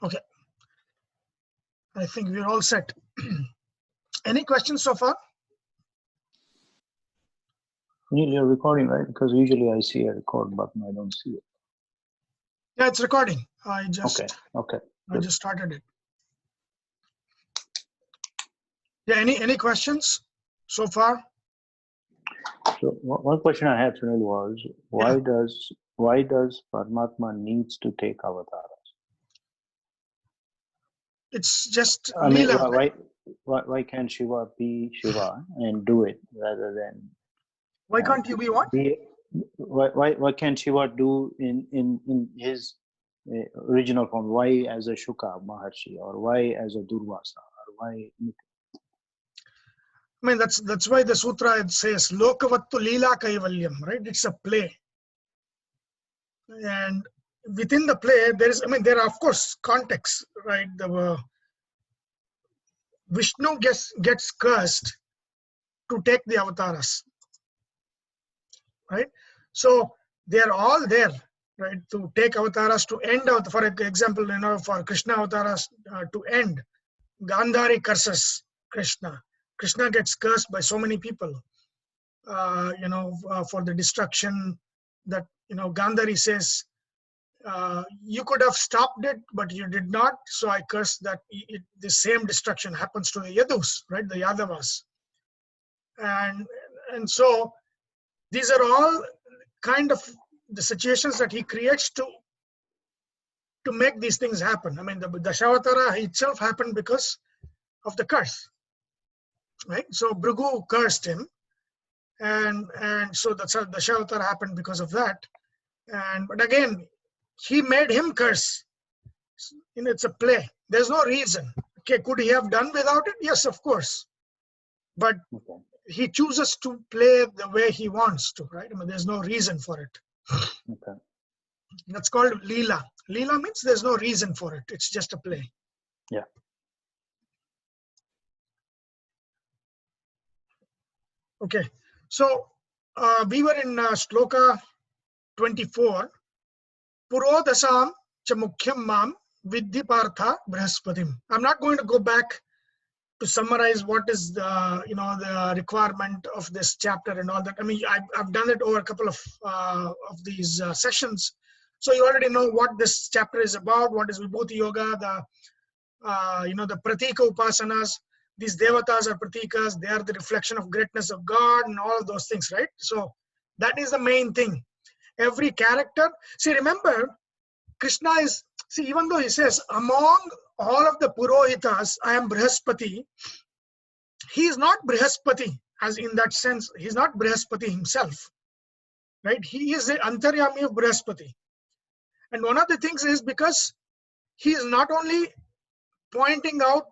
Okay, I think we're all set. Any questions so far? Neil, you're recording, right? Because usually I see a record button, I don't see it. Yeah, it's recording. I just started it. Yeah, any questions so far? So one question I had, Sunil, was why does Paramatma needs to take avatars? It's just I mean, Leela. why can't Shiva be Shiva and do it rather than? Why can't you be what? Why can't Shiva do in his original form? Why as a Shuka Maharshi, or why as a Durvasa, or why? I mean, that's why the sutra it says Lokavattu Leela Kaivalyam, right? It's a play. And within the play, there are of course contexts, right? The Vishnu gets cursed to take the avatars, right? So they are all there, right, to take avatars to end out. For example, for Krishna avatars to end, Gandhari curses Krishna. Krishna gets cursed by so many people, for the destruction that, Gandhari says, you could have stopped it, but you did not. So I curse that the same destruction happens to the Yadus, right, the Yadavas. And so these are all kind of the situations that he creates to make these things happen. I mean, the Dashavatara itself happened because of the curse, right? So Bhrigu cursed him, and so the Dashavatara happened because of that. But again, he made him curse. It's a play. There's no reason. Okay, could he have done without it? Yes, of course. But he chooses to play the way he wants to, right? I mean, there's no reason for it. Okay. That's called Leela. Leela means there's no reason for it. It's just a play. Yeah. Okay. So we were in shloka 24. Purodasam cha mukhyam mam vidhi partha Brhaspatim. I'm not going to go back to summarize what is the requirement of this chapter and all that. I mean, I've done it over a couple of these sessions, so you already know what this chapter is about. What is Vibhuti Yoga? The Pratika Upasanas. These devatas are pratikas. They are the reflection of greatness of God and all of those things, right? So that is the main thing. Every character. See, remember, Krishna is. See, even though he says among all of the Purohitas, I am Brihaspati, he is not Brihaspati, as in that sense, he's not Brihaspati himself, right? He is the Antaryami of Brihaspati. And one of the things is because he is not only pointing out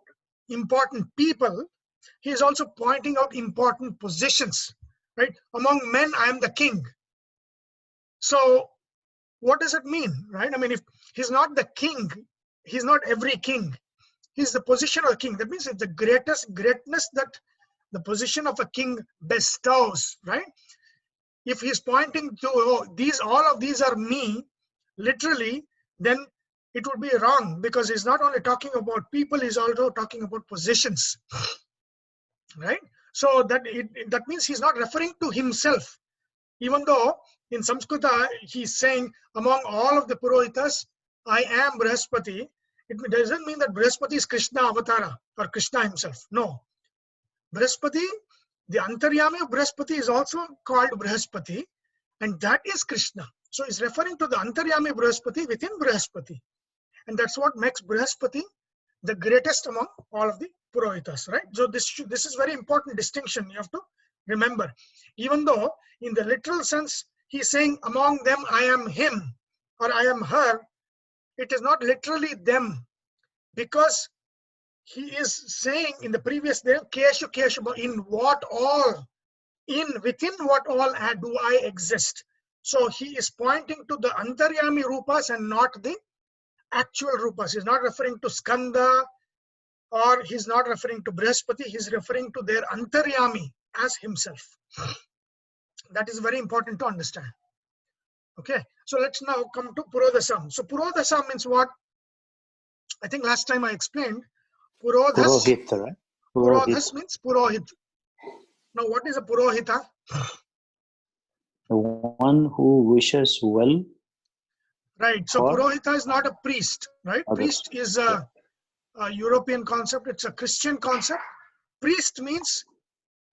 important people, he is also pointing out important positions, right? Among men, I am the king. So what does it mean, right? I mean, if he's not the king, he's not every king. He's the position of a king. That means it's the greatness that the position of a king bestows, right? If he's pointing to all of these are me, literally, then it would be wrong, because he's not only talking about people, he's also talking about positions, right? So that means he's not referring to himself, even though in Samskrita he's saying among all of the Purohitas, I am Brihaspati. It doesn't mean that Brihaspati is Krishna avatara or Krishna himself. No. Brihaspati, the Antaryami of Brihaspati is also called Brihaspati, and that is Krishna. So he's referring to the Antaryami Brihaspati within Brihaspati. And that's what makes Brihaspati the greatest among all of the Purohitas, right? So this is very important distinction you have to remember. Even though in the literal sense, he's saying among them I am him or I am her, it is not literally them, because he is saying in the previous day, Keshu Keshu, in what all, within what all do I exist. So he is pointing to the Antaryami Rupas and not the actual Rupas. He's not referring to Skanda, or he's not referring to Brihaspati. He's referring to their Antaryami as himself. That is very important to understand. Okay, so let's now come to Purodasam. So Purodasam means what? I think last time I explained Purodhas. Purohit, right? Purodhas means Purohit. Now, what is a Purohita? The one who wishes well. Right. So for Purohita is not a priest, right? others. Priest is a European concept. It's a Christian concept. Priest means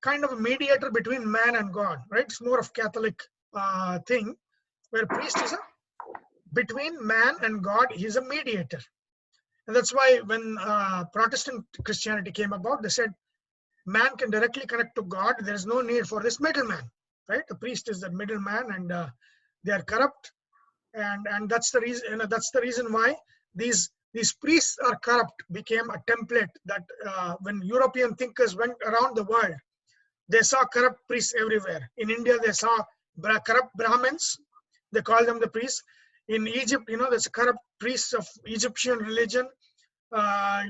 kind of a mediator between man and God, right? It's more of Catholic thing, where priest is a between man and God. He's a mediator, and that's why when Protestant Christianity came about, they said man can directly connect to God. There is no need for this middleman, right? The priest is the middleman, and they are corrupt, and that's the reason. That's the reason why these priests are corrupt became a template that when European thinkers went around the world, they saw corrupt priests everywhere. In India, they saw corrupt Brahmins. They call them the priests. In Egypt, there's corrupt priests of Egyptian religion,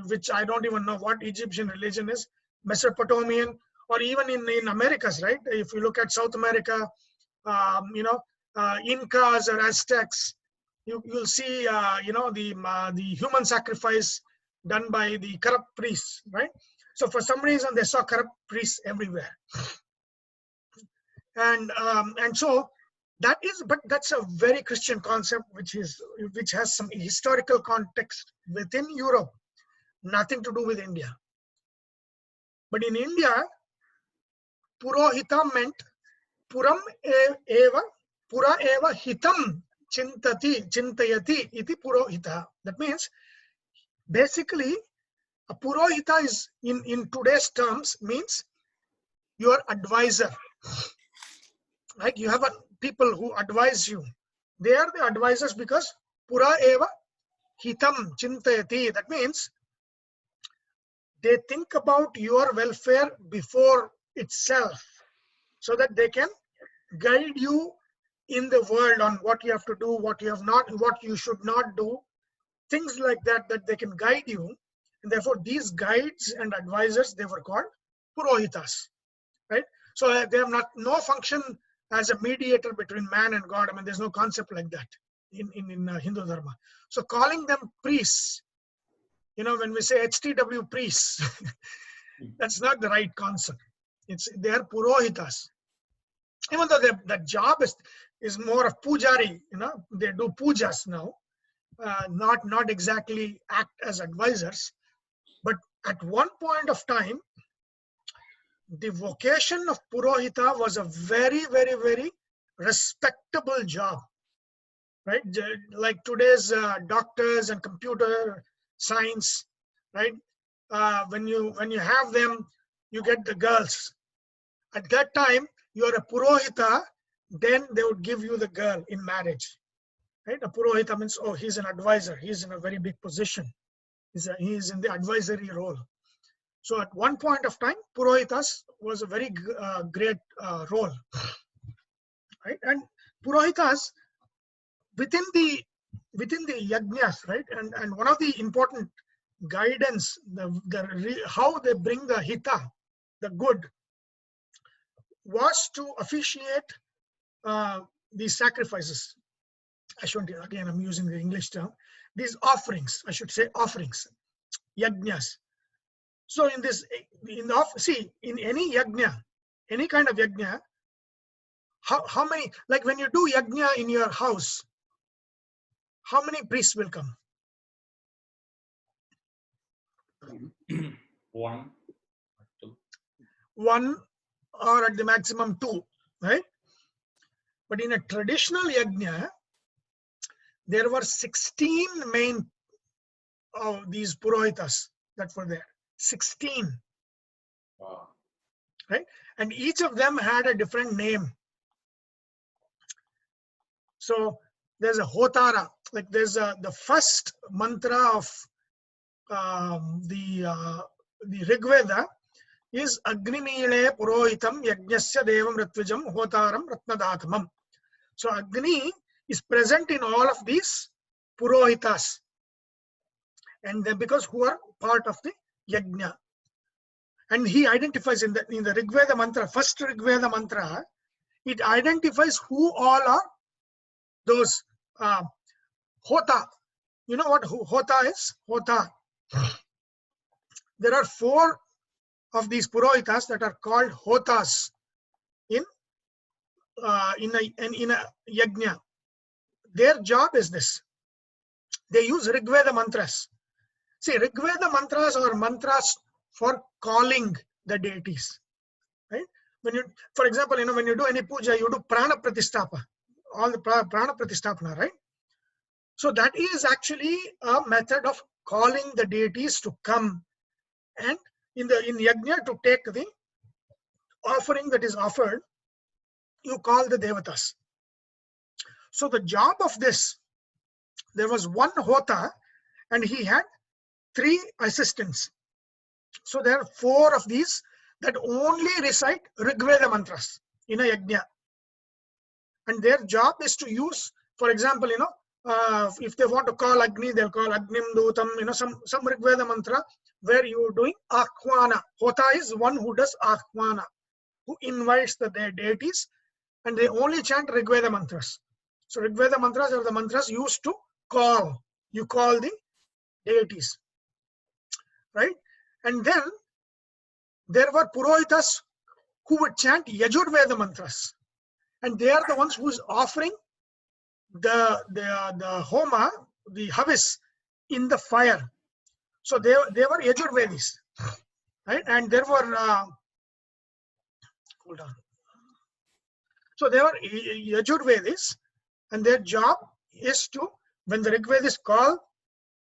which I don't even know what Egyptian religion is, Mesopotamian, or even in Americas, right? If you look at South America, Incas or Aztecs, you'll see, the human sacrifice done by the corrupt priests, right? So for some reason, they saw corrupt priests everywhere. And so that's a very Christian concept, which has some historical context within Europe, nothing to do with India. But in India, Purohita meant Puram eva, Pura eva hitam chintayati iti Purohita. That means basically a Purohita is in today's terms means your advisor. Right? You have people who advise you. They are the advisors because Pura eva hitam chintayati. That means they think about your welfare before itself, so that they can guide you in the world on what you have to do, what you should not do, things like that they can guide you. And therefore, these guides and advisors, they were called Purohitas, right? So they have no function as a mediator between man and God. I mean, there's no concept like that in Hindu Dharma. So calling them priests, when we say HTW priests, that's not the right concept. They are Purohitas. Even though that job is more of pujari, they do pujas now, not exactly act as advisors. But at one point of time, the vocation of Purohita was a very, very, very respectable job, right? Like today's doctors and computer science, right? When you have them, you get the girls. At that time, you're a Purohita, then they would give you the girl in marriage, right? A Purohita means, oh, he's an advisor. He's in a very big position. He is in the advisory role. So at one point of time, Purohitas was a very great role, right? And Purohitas within the yajnas, right? And one of the important guidance, how they bring the hita, the good, was to officiate these sacrifices. Again, I'm using the English term. These offerings, I should say offerings, yajnas. So in any yajna, any kind of yajna, how many, like when you do yajna in your house, how many priests will come? One, two. One, or at the maximum two, right? But in a traditional yajna, there were 16 main of these Purohitas that were there. 16. Wow. Right? And each of them had a different name. So there's a Hotara, like there's the first mantra of the Rigveda is Agnimile Purohitam Yajnasya Devam Ratvijam Hotaram Ratnadatamam. So Agni is present in all of these Purohitas, and then because who are part of the Yajna. And he identifies in the Rigveda mantra, first Rigveda mantra, it identifies who all are those Hota. You know what hota is? Hota. There are 4 of these purohitas that are called hotas in a yajna. Their job is this. They use Rigveda mantras. See, Rigveda mantras are mantras for calling the deities. Right? When you, for example, when you do any puja, you do prana pratistapa, all the prana pratistapana, right? So that is actually a method of calling the deities to come, and in yajna, to take the offering that is offered, you call the devatas. So the job of this, there was one hota and he had 3 assistants. So there are 4 of these that only recite Rigveda mantras in a yajna. And their job is to use, for example, if they want to call Agni, they'll call Agnim Dutam, some Rigveda mantra where you're doing Ahvana. Hota is one who does Ahvana, who invites the deities, and they only chant Rigveda mantras. So Rigveda mantras are the mantras used to call. You call the deities, right? And then there were Purohitas who would chant Yajurveda mantras, and they are the ones who is offering the homa, the havis, in the fire. So they were Yajurvedis, right? And there were hold on. So they were Yajurvedis, and their job is to, when the Rigvedis call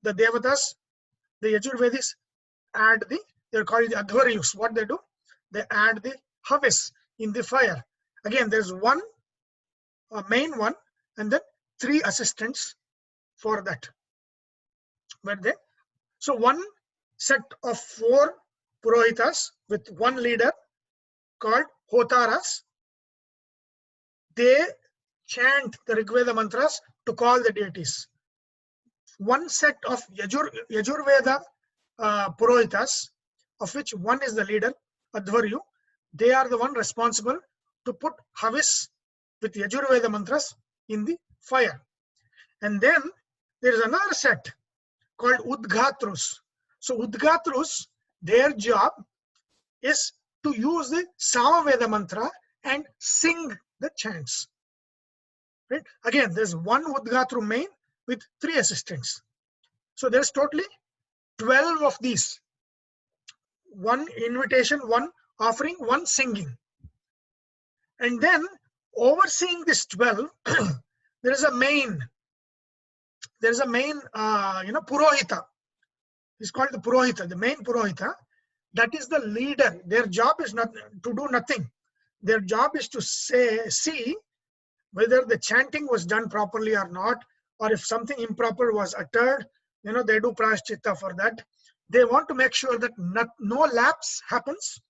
the devatas, the Yajurvedis add they're called the Advaryus. What they do? They add the havis in the fire. Again, there's one, a main one, and then 3 assistants for that. So one set of 4 purohitas with one leader called hotaras. They chant the Rigveda mantras to call the deities. One set of Yajurveda purohitas, of which one is the leader, Advaryu. They are the one responsible to put havis with Yajurveda mantras in the fire. And then there is another set called Udghatrus. So Udghatrus, their job is to use the Samaveda mantra and sing the chants. Right? Again, there's one Udghatru main with 3 assistants. So there's totally 12 of these. One invitation, one offering, one singing. And then overseeing this 12, there is a main Purohita. It's called the Purohita, the main Purohita. That is the leader. Their job is not to do nothing. Their job is to see whether the chanting was done properly or not, or if something improper was uttered. They do prashchitta for that. They want to make sure that no lapse happens,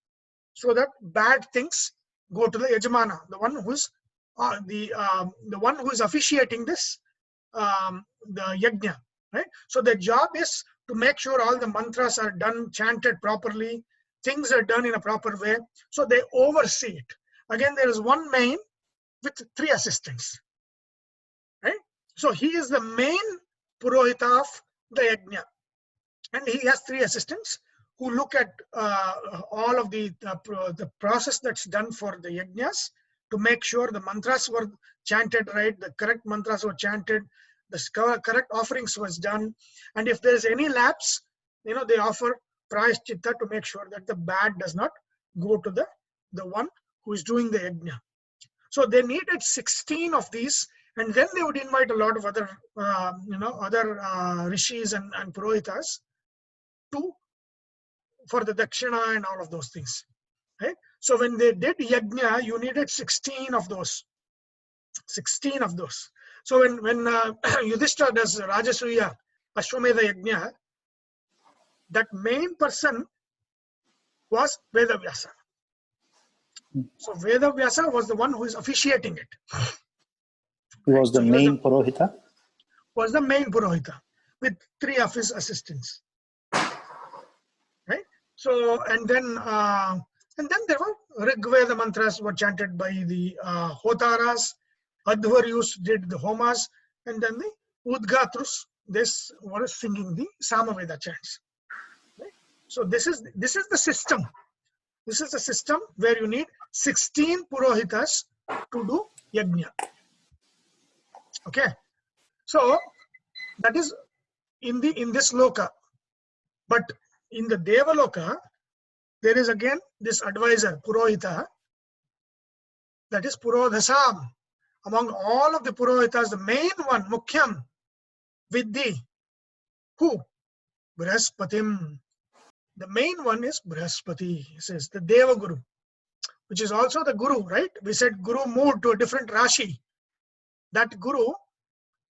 so that bad things go to the yajamana, the one who's the one who is officiating this, the yajna, right? So the job is to make sure all the mantras are done, chanted properly, things are done in a proper way. So they oversee it. Again, there is one main with 3 assistants, right? So he is the main Purohita of the yajna, and he has 3 assistants who look at all of the process that's done for the yajnas to make sure the mantras were chanted right, the correct mantras were chanted, the correct offerings was done, and if there is any lapse, they offer prayashchitta to make sure that the bad does not go to the one who is doing the yajna. So they needed 16 of these, and then they would invite a lot of other rishis and purohitas for the dakshina and all of those things, right? So when they did yajna, you needed 16 of those. 16 of those. So when Yudhishthira does Rajasuya Ashwamedha Yajna, that main person was Vedavyasa. So Vedavyasa was the one who is officiating it. He was the main Purohita? Was the main Purohita with 3 of his assistants. Right? So, and then there were Rigveda mantras were chanted by the Hotaras, Advaryus did the homas, and then the Udghatrus this was singing the Samaveda chants. Right? So this is the system. This is the system where you need 16 purohitas to do yajna. Okay, so that is in this loka, but in the Devaloka there is again this advisor Purohita, that is Purodhasam. Among all of the Purohitas, the main one, Mukhyam, Vidhi, who? Brhaspatim. The main one is Brhaspati, he says, the Deva Guru, which is also the Guru, right? We said Guru moved to a different Rashi. That Guru,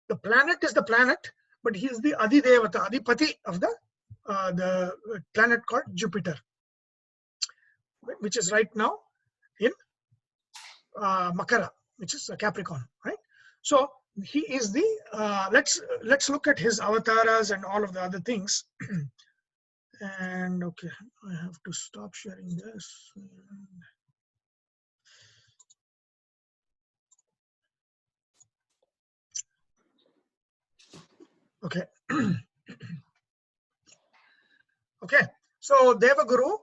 the planet is the planet, but he is the Adi Devata, Adipati of the planet called Jupiter, which is right now in Makara, which is a Capricorn, right? So he is the let's look at his avatars and all of the other things. And okay, I have to stop sharing this. Okay. Okay, so Devaguru,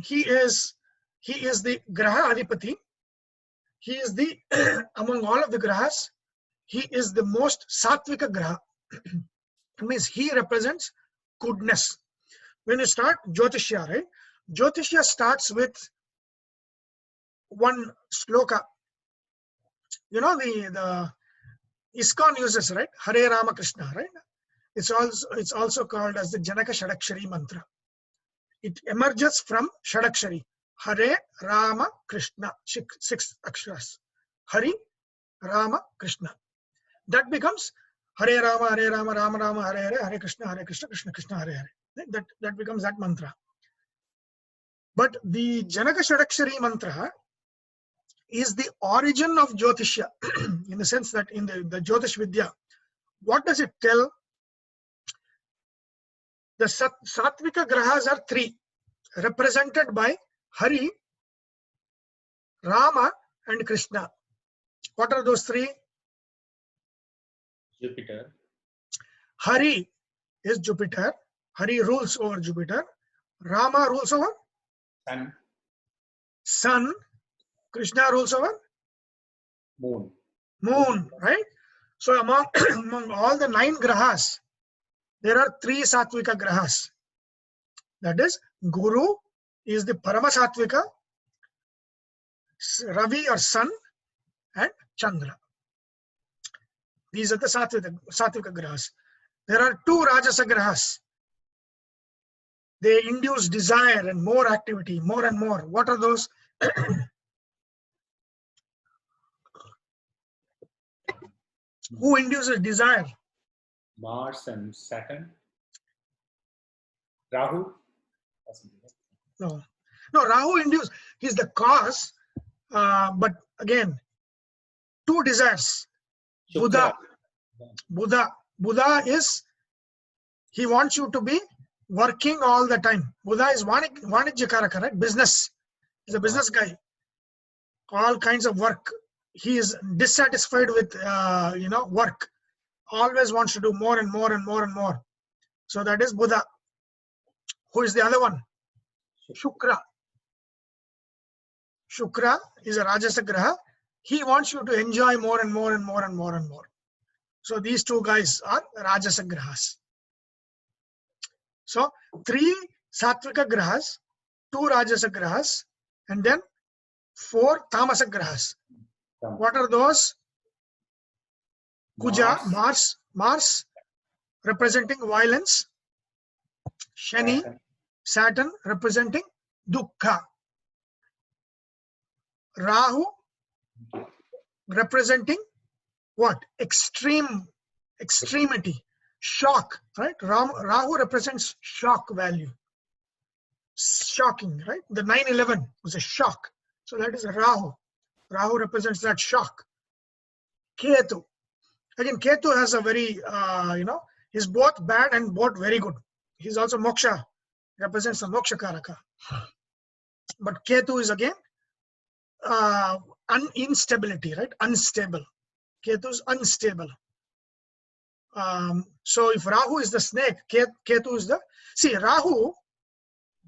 he is the Graha Adipati. He is the among all of the Grahas, he is the most Sattvika Graha. It means he represents goodness. When you start Jyotishya, right? Jyotishya starts with one shloka. You know the ISKCON uses, right? Hare Rama Krishna, right? It's also called as the Janaka Shadakshari mantra. It emerges from Shadakshari. Hare Rama Krishna, 6 aksharas. Hari Rama Krishna. That becomes Hare Rama, Rama Rama, Hare Hare, Hare Krishna, Krishna Krishna, Hare Hare. That becomes that mantra. But the Janaka Shadakshari mantra is the origin of Jyotishya, in the sense that in the Jyotish Vidya, what does it tell? The Sattvika Grahas are 3, represented by Hari, Rama and Krishna. What are those 3? Jupiter. Hari is Jupiter. Hari rules over Jupiter. Rama rules over Sun. Sun. Krishna rules over Moon. Moon, right? So among all the 9 grahas, there are 3 Sattvika grahas. That is, Guru is the Parama Sattvika, Ravi or Sun, and Chandra. These are the Sattvika grahas. There are 2 Rajasa grahas. They induce desire and more activity, more and more. What are those? Who induces desire? Mars and Saturn. Rahu. No, Rahu induces. He's the cause. But again, 2 desires. Shukra. Buddha is, he wants you to be working all the time. Buddha is Vanijyakaraka, right? Business. He's a business guy. All kinds of work. He is dissatisfied with work. Always wants to do more and more and more and more. So that is Buddha. Who is the other one? Shukra. Shukra is a Rajasa Graha. He wants you to enjoy more and more and more and more and more. So these 2 guys are Rajasa Grahas. So 3 Sattvika Grahas, 2 Rajasa Grahas, and then 4 Tamasa Grahas. What are those? Kuja, Mars, representing violence. Shani, Saturn, representing Dukkha. Rahu, representing what? Extremity, shock, right? Rahu represents shock value. Shocking, right? The 9/11 was a shock. So that is Rahu. Rahu represents that shock. Ketu. Again, Ketu has a very, he's both bad and both very good. He's also moksha, represents the moksha karaka. But Ketu is again instability, right? Unstable. Ketu is unstable. So if Rahu is the snake, Ketu is the... See, Rahu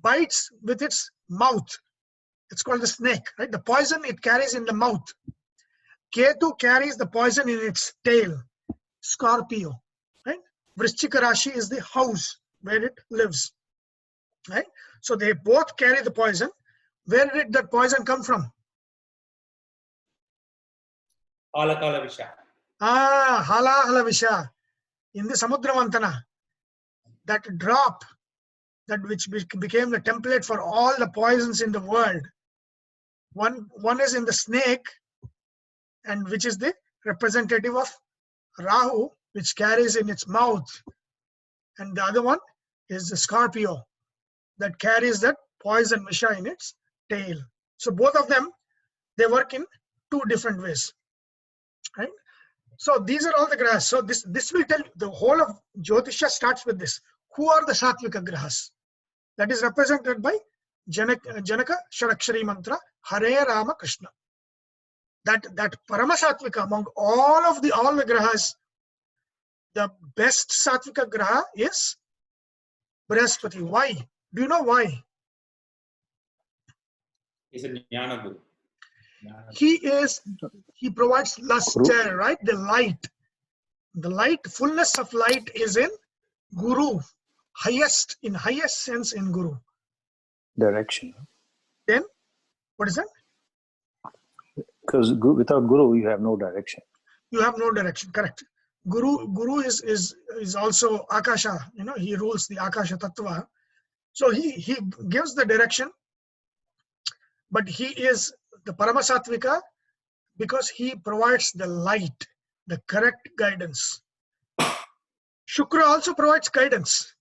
bites with its mouth. It's called the snake, right? The poison it carries in the mouth. Ketu carries the poison in its tail. Scorpio, right? Vrishchika Rashi is the house where it lives, right? So they both carry the poison. Where did that poison come from? Alakala Visha. Hala Visha. In the Samudramantana, that drop, that which became the template for all the poisons in the world. One is in the snake, and which is the representative of Rahu, which carries in its mouth. And the other one is the Scorpio, that carries that poison Visha in its tail. So both of them, they work in two different ways, right? So these are all the grahas. So this will tell you, the whole of Jyotisha starts with this. Who are the Satvika grahas? That is represented by Janaka Sharakshari mantra, Hare Rama Krishna. That Parama Satvika among all the grahas, the best Satvika graha is Brihaspati. Why? Do you know why? He's a Jnana Guru. He provides luster, right? The light, fullness of light is in Guru, highest sense in Guru. Direction. Then, what is that? Because without Guru, you have no direction. You have no direction, correct. Guru is also Akasha, he rules the Akasha Tattva. So he gives the direction, but he is the Paramasatvika because he provides the light, the correct guidance. Shukra also provides guidance,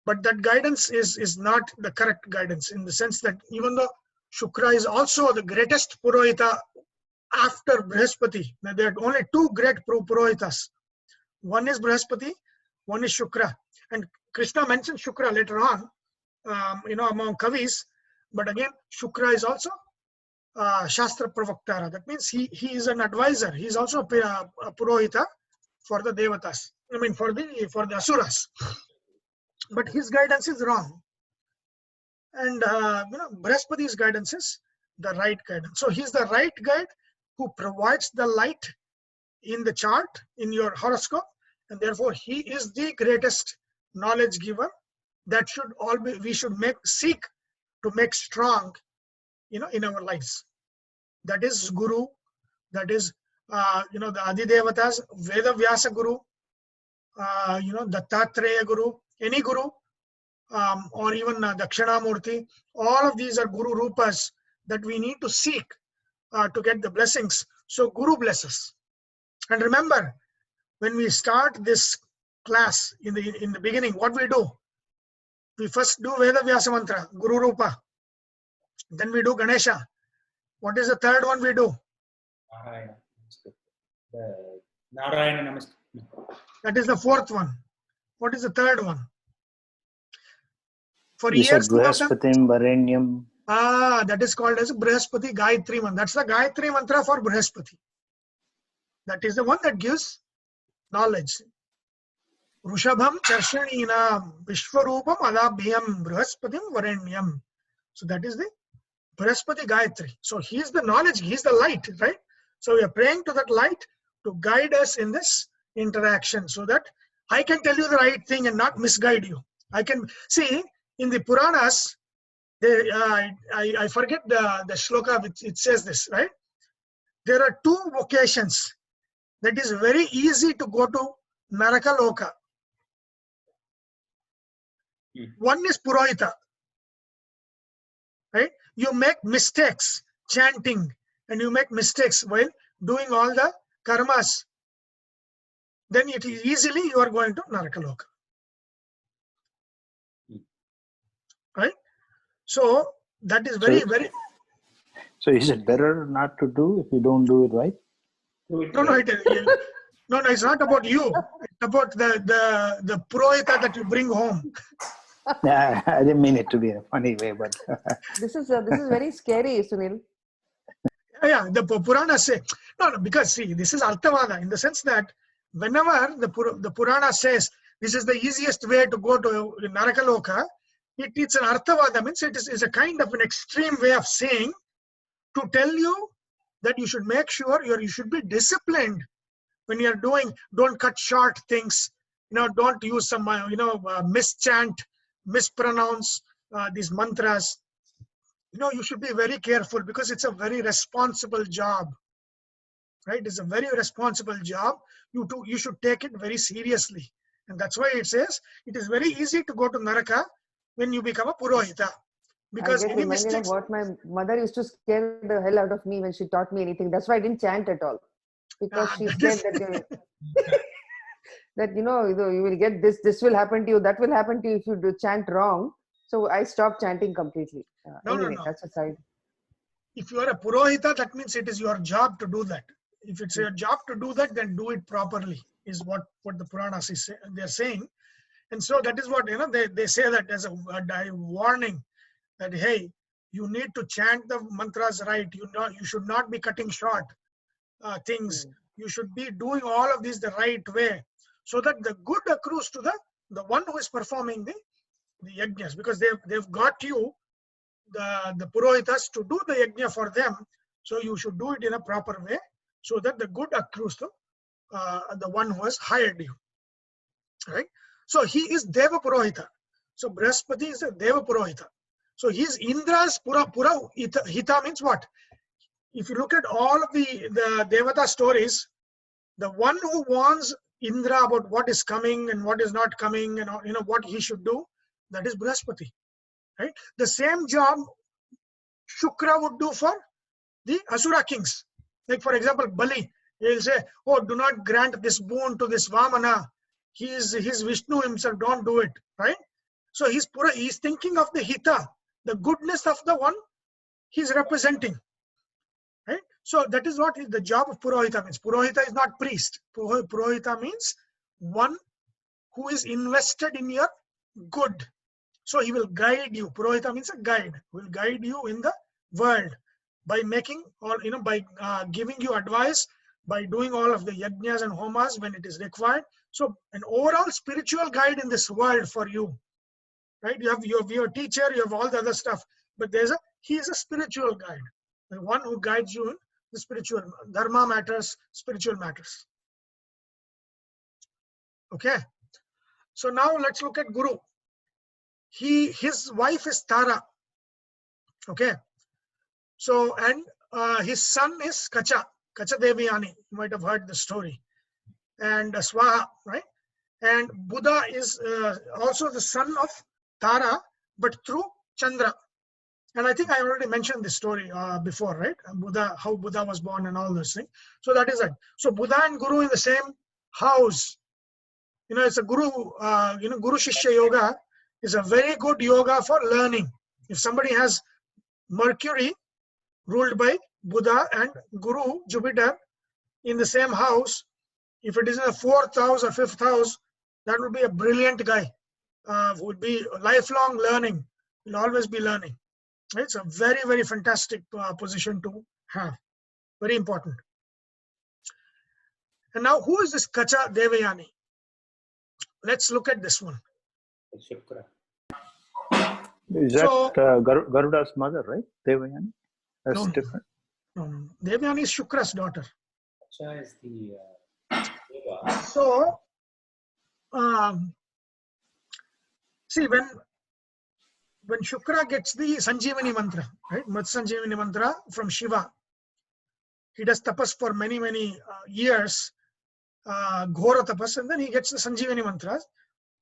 but that guidance is not the correct guidance, in the sense that even though Shukra is also the greatest Purohita after Brihaspati, there are only two great Purohitas. One is Brihaspati, one is Shukra. And Krishna mentions Shukra later on, among Kavis, but again, Shukra is also Shastra Pravaktara. That means he is an advisor. He is also a Purohita for the Devatas. For the Asuras. But his guidance is wrong. And Brihaspati's guidance is the right guidance. So he's the right guide who provides the light in the chart, in your horoscope, and therefore he is the greatest knowledge giver that we should seek to make strong, in our lives. That is Guru, that is the Adidevatas, Veda Vyasa Guru, Dattatreya Guru, any Guru, or even Dakshinamurti. All of these are Guru Rupas that we need to seek to get the blessings. So Guru blesses. And remember, when we start this class in the beginning, what we do? We first do Veda Vyasa Mantra, Guru Rupa. Then we do Ganesha. What is the third one we do? Narayana Namaskar. That is the fourth one. What is the third one? For You years, said Brhaspatim, Varenyam. That is called as Brihaspati Gayatri Mantra. That's the Gayatri Mantra for Brihaspati. That is the one that gives knowledge. Rushabham Charshaninam Vishwarupam Adabhyam Brihaspatim Varenyam. So that is the Brihaspati Gayatri. So he is the knowledge, he is the light, right? So we are praying to that light to guide us in this interaction so that I can tell you the right thing and not misguide you. I can see in the Puranas, I forget the shloka which it says this, right? There are two vocations that is very easy to go to Naraka Loka. One is Purohita, right? You make mistakes chanting and you make mistakes while doing all the karmas. Then it is easily you are going to Naraka Loka. Right? So that is very. So is it better not to do if you don't do it right? No, it's not about you. It's about the Purohita that you bring home. Yeah, I didn't mean it to be in a funny way, but this is very scary, Sunil. Yeah, the Puranas say no, because see, this is Arthavada in the sense that whenever the Purana says this is the easiest way to go to Narakaloka, it's an Arthavada, means it is a kind of an extreme way of saying to tell you that you should make sure you should be disciplined when you're doing, don't cut short things, don't use some, mischant, mispronounce these mantras. You should be very careful because it's a very responsible job, right? It's a very responsible job. You should take it very seriously. And that's why it says it is very easy to go to Naraka when you become a Purohita. Because I get any reminded of mistakes, what my mother used to scare the hell out of me when she taught me anything. That's why I didn't chant at all. Because she scared that you will get this will happen to you, that will happen to you if you do chant wrong. So I stopped chanting completely. Anyway, that's aside. If you are a Purohita, that means it is your job to do that. If it's your job to do that, then do it properly, is what the Puranas they're saying. And so that is what, they say that as a warning that, hey, you need to chant the mantras right. You should not be cutting short things. You should be doing all of these the right way, so that the good accrues to the one who is performing the yajnas, because they've got you, the Purohitas, to do the yajna for them. So you should do it in a proper way, so that the good accrues to the one who has hired you, right? So he is Deva Purohita. So Brhaspati is a Deva Purohita. So he is Indra's Hita means what? If you look at all of the Devata stories, the one who warns Indra about what is coming and what is not coming and what he should do, that is Brihaspati, right? The same job Shukra would do for the Asura kings. Like for example, Bali, he will say, oh, do not grant this boon to this Vamana. He's Vishnu himself, don't do it, right? So he's thinking of the Hita, the goodness of the one he's representing, right? So that is what the job of Purohita means. Purohita is not priest. Purohita means one who is invested in your good. So he will guide you. Purohita means a guide. He will guide you in the world by making, or by giving you advice, by doing all of the yajnas and homas when it is required. So an overall spiritual guide in this world for you, right? You have your teacher, you have all the other stuff, but he is a spiritual guide, the one who guides you in the spiritual dharma matters, spiritual matters. Okay, so now let's look at Guru. His wife is Tara. Okay, so and his son is Kacha Devayani. You might have heard the story, and Swaha, right? And Buddha is also the son of Tara, but through Chandra. And I think I already mentioned this story before, right? How Buddha was born and all those things. So that is it. So Buddha and Guru in the same house. It's a Guru, Guru Shishya Yoga is a very good yoga for learning. If somebody has Mercury ruled by Buddha and Guru, Jupiter, in the same house, if it is in the 4th house or 5th house, that would be a brilliant guy. Would be lifelong learning. Will always be learning. It's a very, very fantastic position to have. Very important. And now, who is this Kacha Devayani? Let's look at this one. Shukra. Is that Garuda's mother, right? Devayani? That's different. No. Devayani is Shukra's daughter. Kacha is the Deva. So, see, when Shukra gets the Sanjeevani mantra, right? Mat Sanjeevani mantra from Shiva, he does tapas for many, many years, Ghora tapas, and then he gets the Sanjeevani mantras,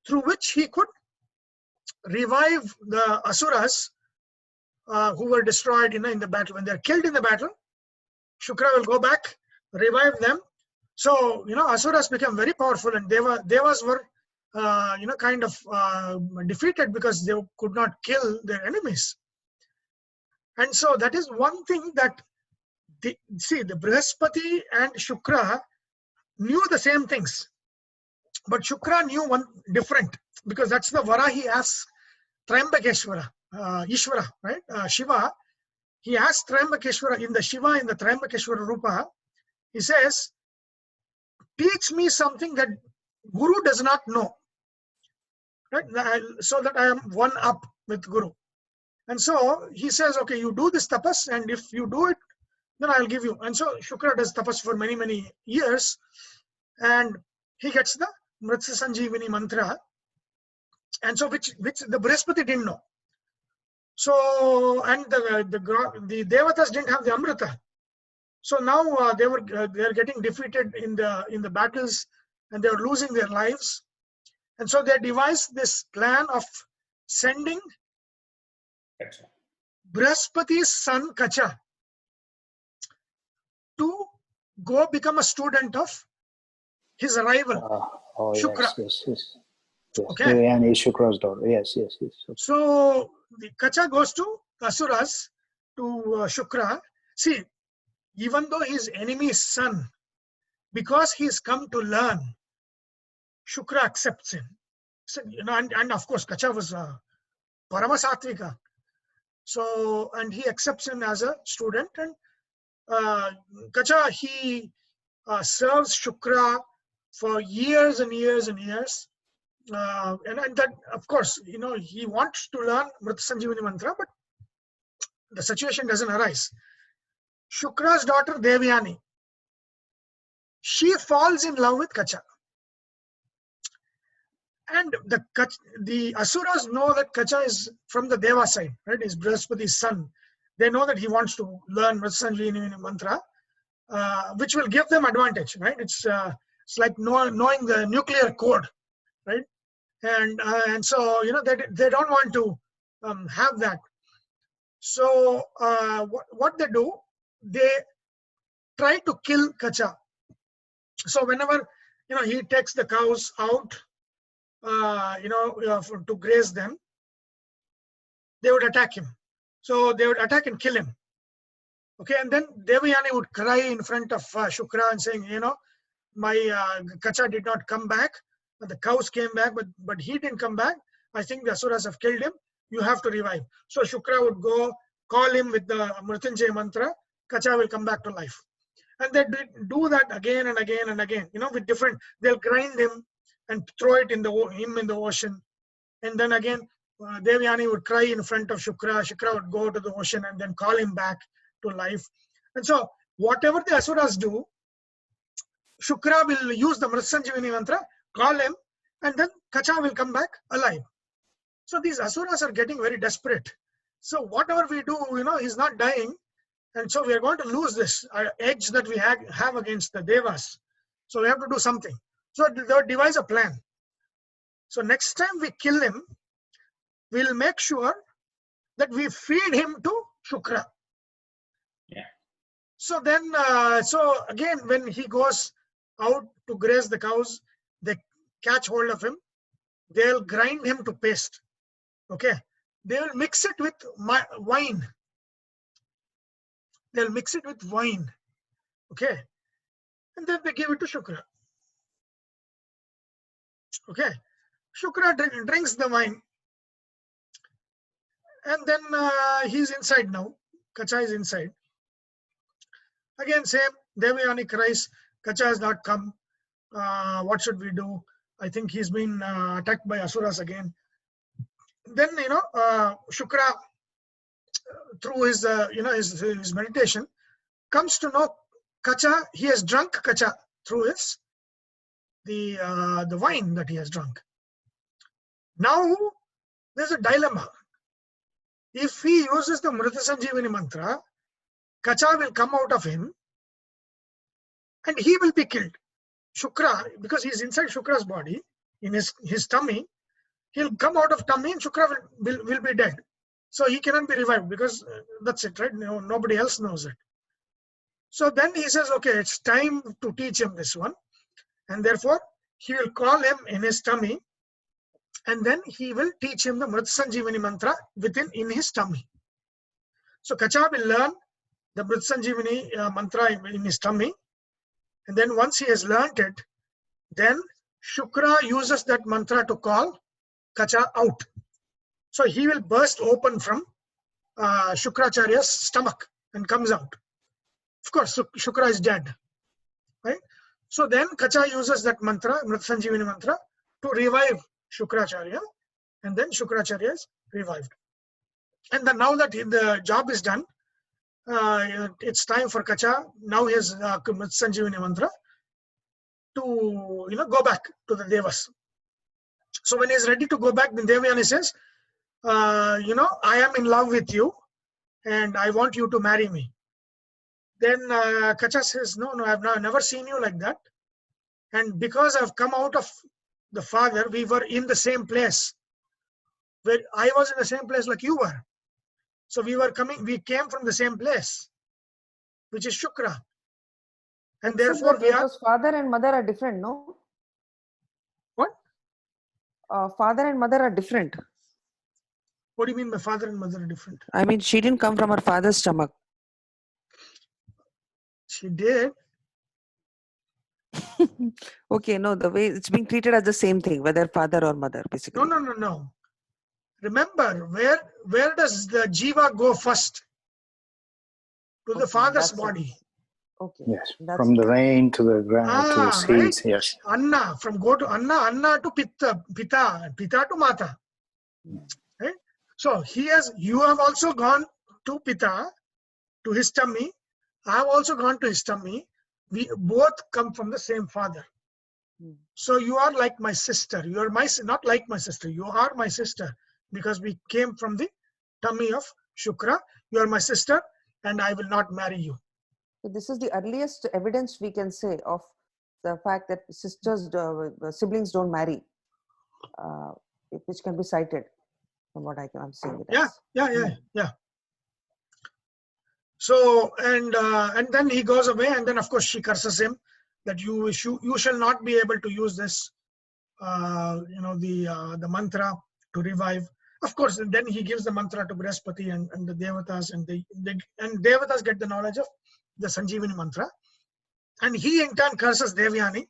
through which he could revive the Asuras who were destroyed in the battle. When they're killed in the battle, Shukra will go back, revive them. So, Asuras became very powerful, and Devas were kind of defeated because they could not kill their enemies. And so that is one thing that, the Brihaspati and Shukra knew the same things. But Shukra knew one different, because that's the Varahi asks Trambakeshwara, Ishvara, right? Shiva. He asks Trambakeshwara in the Shiva, in the Trambakeshwara Rupa, he says, teach me something that Guru does not know, right? So that I am one up with Guru. And so he says, okay, you do this tapas, and if you do it, then I'll give you. And so Shukra does tapas for many, many years, and he gets the Mritya Sanjeevani mantra, and so which the Brihaspati didn't know. So, and the Devatas didn't have the Amrita. So now they are getting defeated in the battles, and they are losing their lives. And so they devised this plan of sending Kacha. Brihaspati's son Kacha to go become a student of his rival, Shukra. Yes. Okay. Devayani is Shukra's daughter. Yes. Okay. So the Kacha goes to Asuras, to Shukra. See, even though his enemy's son, because he's come to learn, Shukra accepts him. So, and of course, Kacha was Paramasattvika. So, and he accepts him as a student. And Kacha, he serves Shukra for years and years and years. And that, of course, he wants to learn Mritya Sanjeevani mantra, but the situation doesn't arise. Shukra's daughter Devayani, she falls in love with Kacha. And the Asuras know that Kacha is from the Deva side, right? He's Brihaspati's son. They know that he wants to learn Mritya Sanjeevani mantra, which will give them advantage, right? It's like knowing the nuclear code, right? And so they don't want to have that. So what they do, they try to kill Kacha. So whenever he takes the cows out, to graze them, they would attack him. So they would attack and kill him. Okay, and then Devayani would cry in front of Shukra and saying, my Kacha did not come back. The cows came back, but he didn't come back. I think the Asuras have killed him. You have to revive. So Shukra would go call him with the Mrityunjay mantra. Kacha will come back to life. And they do that again and again and again. With different. They'll grind him and throw it him in the ocean. And then again, Devayani would cry in front of Shukra. Shukra would go to the ocean and then call him back to life. And so whatever the Asuras do, Shukra will use the Mritya Sanjeevani mantra, call him, and then Kacha will come back alive. So these Asuras are getting very desperate. So whatever we do, he's not dying. And so we are going to lose this edge that we have against the Devas. So we have to do something. So they'll devise a plan. So next time we kill him, we'll make sure that we feed him to Shukra. Yeah. So then, so again, when he goes out to graze the cows, they catch hold of him. They'll grind him to paste. Okay. They will mix it with wine. They'll mix it with wine. Okay. And then they give it to Shukra. Okay. Shukra drinks the wine. And then he's inside now. Kacha is inside. Again, same. Devayani cries. Kacha has not come. What should we do? I think he's been attacked by Asuras again. Then, Shukra, through his, his meditation, comes to know Kacha. He has drunk Kacha through the wine that he has drunk. Now, there's a dilemma. If he uses the Mritya Sanjeevani mantra, Kacha will come out of him and he will be killed. Shukra, because he's inside Shukra's body, in his tummy, he'll come out of tummy and Shukra will be dead. So he cannot be revived because that's it, right? Nobody else knows it. So then he says, okay, it's time to teach him this one. And therefore, he will call him in his tummy and then he will teach him the Mritya Sanjeevani mantra in his tummy. So Kacha will learn the Mritya Sanjeevani mantra in his tummy. And then once he has learnt it, then Shukra uses that mantra to call Kacha out. So he will burst open from Shukracharya's stomach and comes out. Of course, Shukra is dead. Right? So then Kacha uses that mantra, Mrit Sanjeevani mantra, to revive Shukracharya, and then Shukracharya is revived. And then now that the job is done, it's time for Kacha. Now he has Mrit Sanjeevani mantra to go back to the Devas. So when he's ready to go back, then Devayani says, I am in love with you, and I want you to marry me. Then Kacha says, no, I've never seen you like that. And because I've come out of the father, we were in the same place. Where I was in the same place like you were. So we came from the same place, which is Shukra. And therefore because father and mother are different, no? What? Father and mother are different. What do you mean by father and mother are different? I mean, she didn't come from her father's stomach. She did. Okay, no, the way it's being treated as the same thing, whether father or mother, basically. No. Remember, where does the jiva go first? To the father's body. Okay. Yes, from the rain to the ground to the seeds. Right? Yes. Anna, to Anna to Pita to Mata. Right? So you have also gone to Pita, to his tummy. I have also gone to his tummy. We both come from the same father. So you are like my sister. You are not like my sister. You are my sister because we came from the tummy of Shukra. You are my sister, and I will not marry you. So this is the earliest evidence we can say of the fact that siblings don't marry, which can be cited from what I'm seeing it as. Yeah. So and then he goes away, and then of course she curses him that you shall not be able to use this, the mantra to revive. Of course, and then he gives the mantra to Brhaspati and the Devatas, and Devatas get the knowledge of the Sanjeevani mantra, and he in turn curses Devayani.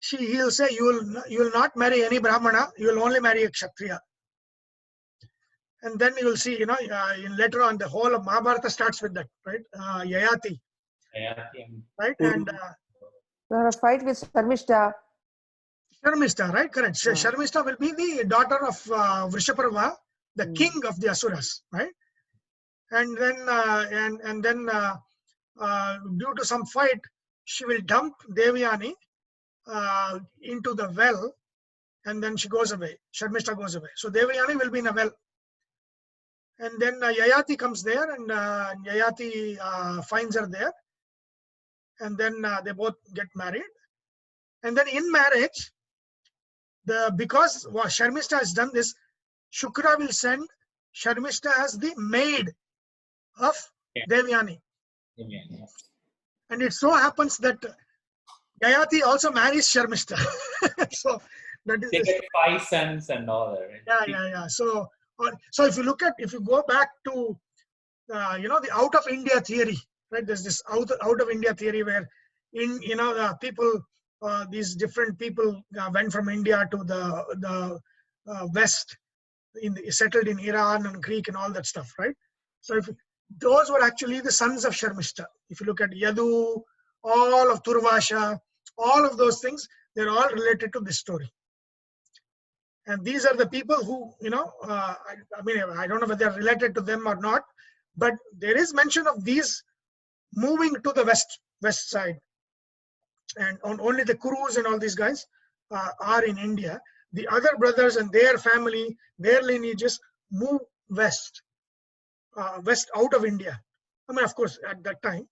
He'll say, you will not marry any Brahmana, you will only marry a Kshatriya. And then you will see, later on, the whole of Mahabharata starts with that, right? Yayati. Right? And a fight with Sharmishta. Sharmishta, right? Correct. Sharmishta will be the daughter of Vrishaparva, the king of the Asuras, right? And then due to some fight, she will dump Devayani into the well, and then she goes away. Sharmishta goes away. So Devayani will be in a well. And then Yayati comes there, and Yayati finds her there. And then they both get married. And then in marriage, because Sharmishta has done this, Shukra will send Sharmishta as the maid of Devayani. And it so happens that Gayatri also marries Sharmishta. So that is they get 5 sons and all that. Right? Yeah. So if you go back to the out of India theory, right? There's this out of India theory where the people, these different people went from India to the west, settled in Iran and Greek and all that stuff, right? So those were actually the sons of Sharmishta. If you look at Yadu, all of Turvasha, all of those things, they're all related to this story. And these are the people who, I don't know whether they're related to them or not, but there is mention of these moving to the west side. And only the Kurus and all these guys are in India. The other brothers and their family, their lineages move west out of India. I mean, of course, at that time,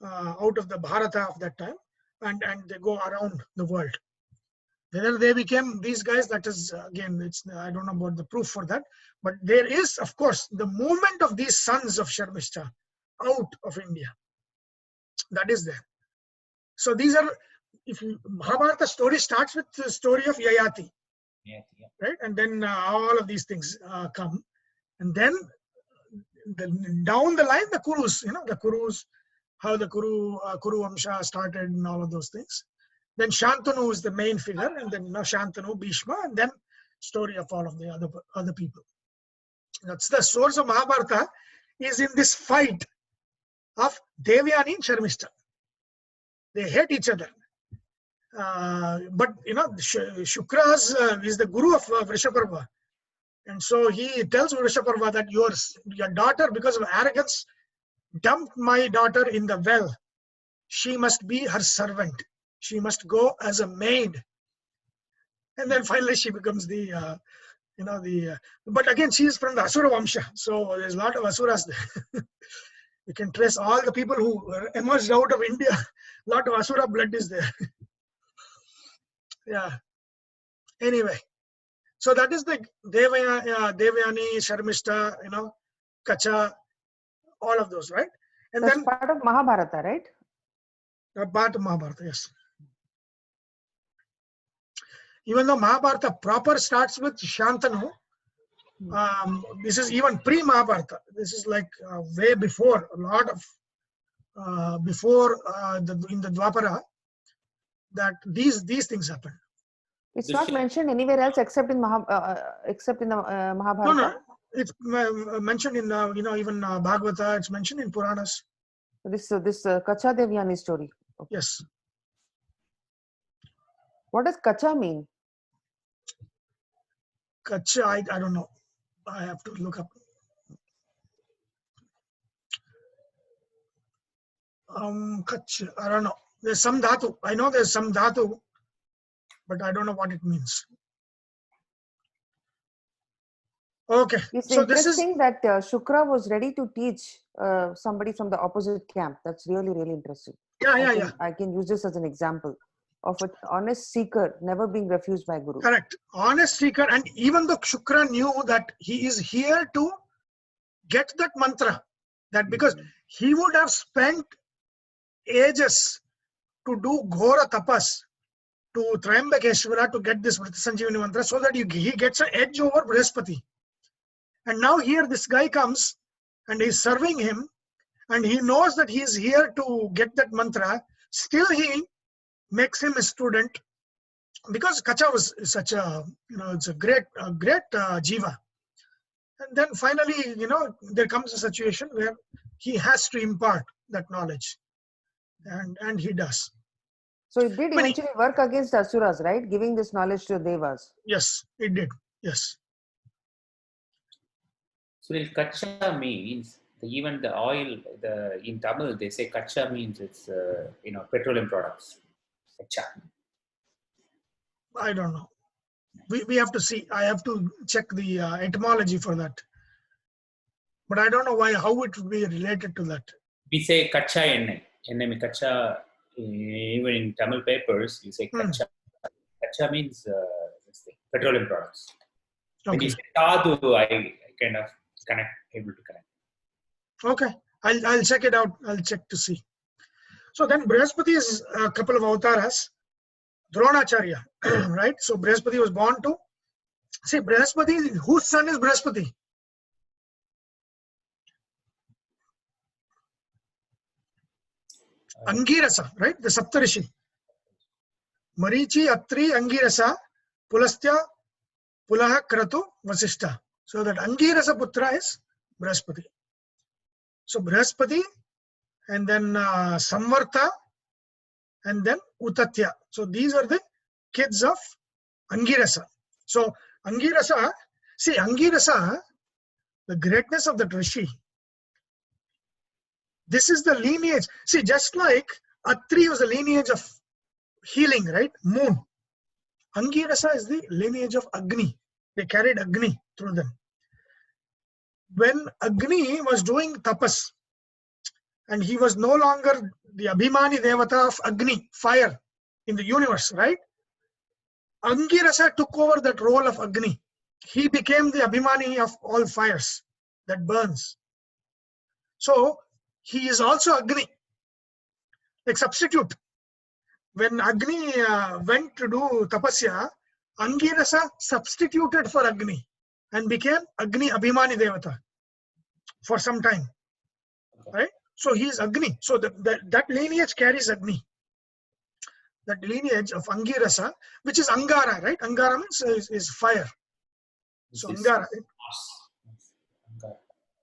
out of the Bharata of that time, and they go around the world. Whether they became these guys, that is, again, I don't know about the proof for that. But there is, of course, the movement of these sons of Sharmishta out of India. That is there. So these are, Mahabharata story starts with the story of Yayati. Right? And then all of these things come. And then down the line, the Kurus, how the Kuru Vamsha started and all of those things. Then Shantanu is the main figure, and then Shantanu, Bhishma, and then story of all of the other people. That's the source of Mahabharata, is in this fight of Devayani and Sharmishta. They hate each other. But Shukra is the guru of Vrishaparva. And so he tells Vrishaparva that your daughter, because of arrogance, dumped my daughter in the well. She must be her servant. She must go as a maid. And then finally she becomes but again, she is from the Asura Vamsha. So there's a lot of Asuras there. You can trace all the people who emerged out of India. A lot of Asura blood is there. Yeah. Anyway, so that is the Devayani, Sharmishta, Kacha, all of those, right? And That's then part of Mahabharata, right? Part of Mahabharata, yes. Even though Mahabharata proper starts with Shantanu, this is even pre-Mahabharata. This is like way before, a lot of before in the Dwapara, that these things happen. It's not mentioned anywhere else except in the Mahabharata. No, it's mentioned in even Bhagavata. It's mentioned in Puranas. This Kacha Devyani story. Okay. Yes. What does Kacha mean? Kacha, I don't know. I have to look up. Kacha, I don't know. There's some dhatu. I know there's some dhatu, but I don't know what it means. Okay. It's so interesting that Shukra was ready to teach somebody from the opposite camp. That's really, really interesting. Yeah. I can use this as an example of an honest seeker never being refused by Guru. Correct. Honest seeker, and even though Shukra knew that he is here to get that mantra, that because he would have spent ages to do Ghora Tapas to Triambakeshwara to get this Vrita Sanjeevani mantra, so that he gets an edge over Brihaspati. And now here this guy comes and he's serving him, and he knows that he is here to get that mantra. Still he makes him a student, because Kacha was such a, it's a great jiva. And then finally, there comes a situation where he has to impart that knowledge, and he does. So it did eventually work against Asuras, right? Giving this knowledge to Devas. Yes, it did. Yes. So kacha means even the oil. In Tamil they say kacha means it's petroleum products. Kacha. I don't know. We have to see. I have to check the etymology for that. But I don't know how it would be related to that. We say kacha ennai. Ennai means kacha. Even in Tamil papers, you say kacha. Kacha means petroleum products. Okay. When you say sadhu, I kind of able to connect. Okay, I'll check it out. I'll check to see. So then Brhaspati is a couple of avatars. Dronacharya, right? So Brhaspati was born to. See, Brhaspati, whose son is Brhaspati? Angirasa, right? The Saptarishi. Marichi, Atri, Angirasa, Pulastya, Pulaha, Kratu, Vasishta. So that Angirasa Putra is Brhaspati. So Brhaspati, and then Samvarta, and then Utatya. So these are the kids of Angirasa. So Angirasa, the greatness of the Rishi. This is the lineage. See, just like Atri was the lineage of healing, right? Moon. Angirasa is the lineage of Agni. They carried Agni through them. When Agni was doing tapas, and he was no longer the Abhimani Devata of Agni, fire in the universe, right? Angirasa took over that role of Agni. He became the Abhimani of all fires that burns. So he is also Agni, like substitute. When Agni went to do tapasya, Angirasa substituted for Agni and became Agni Abhimani Devata for some time, right? So he is Agni. So that lineage carries Agni. That lineage of Angirasa, which is Angara, right? Angara means is fire. So Angara. Mars. Angara.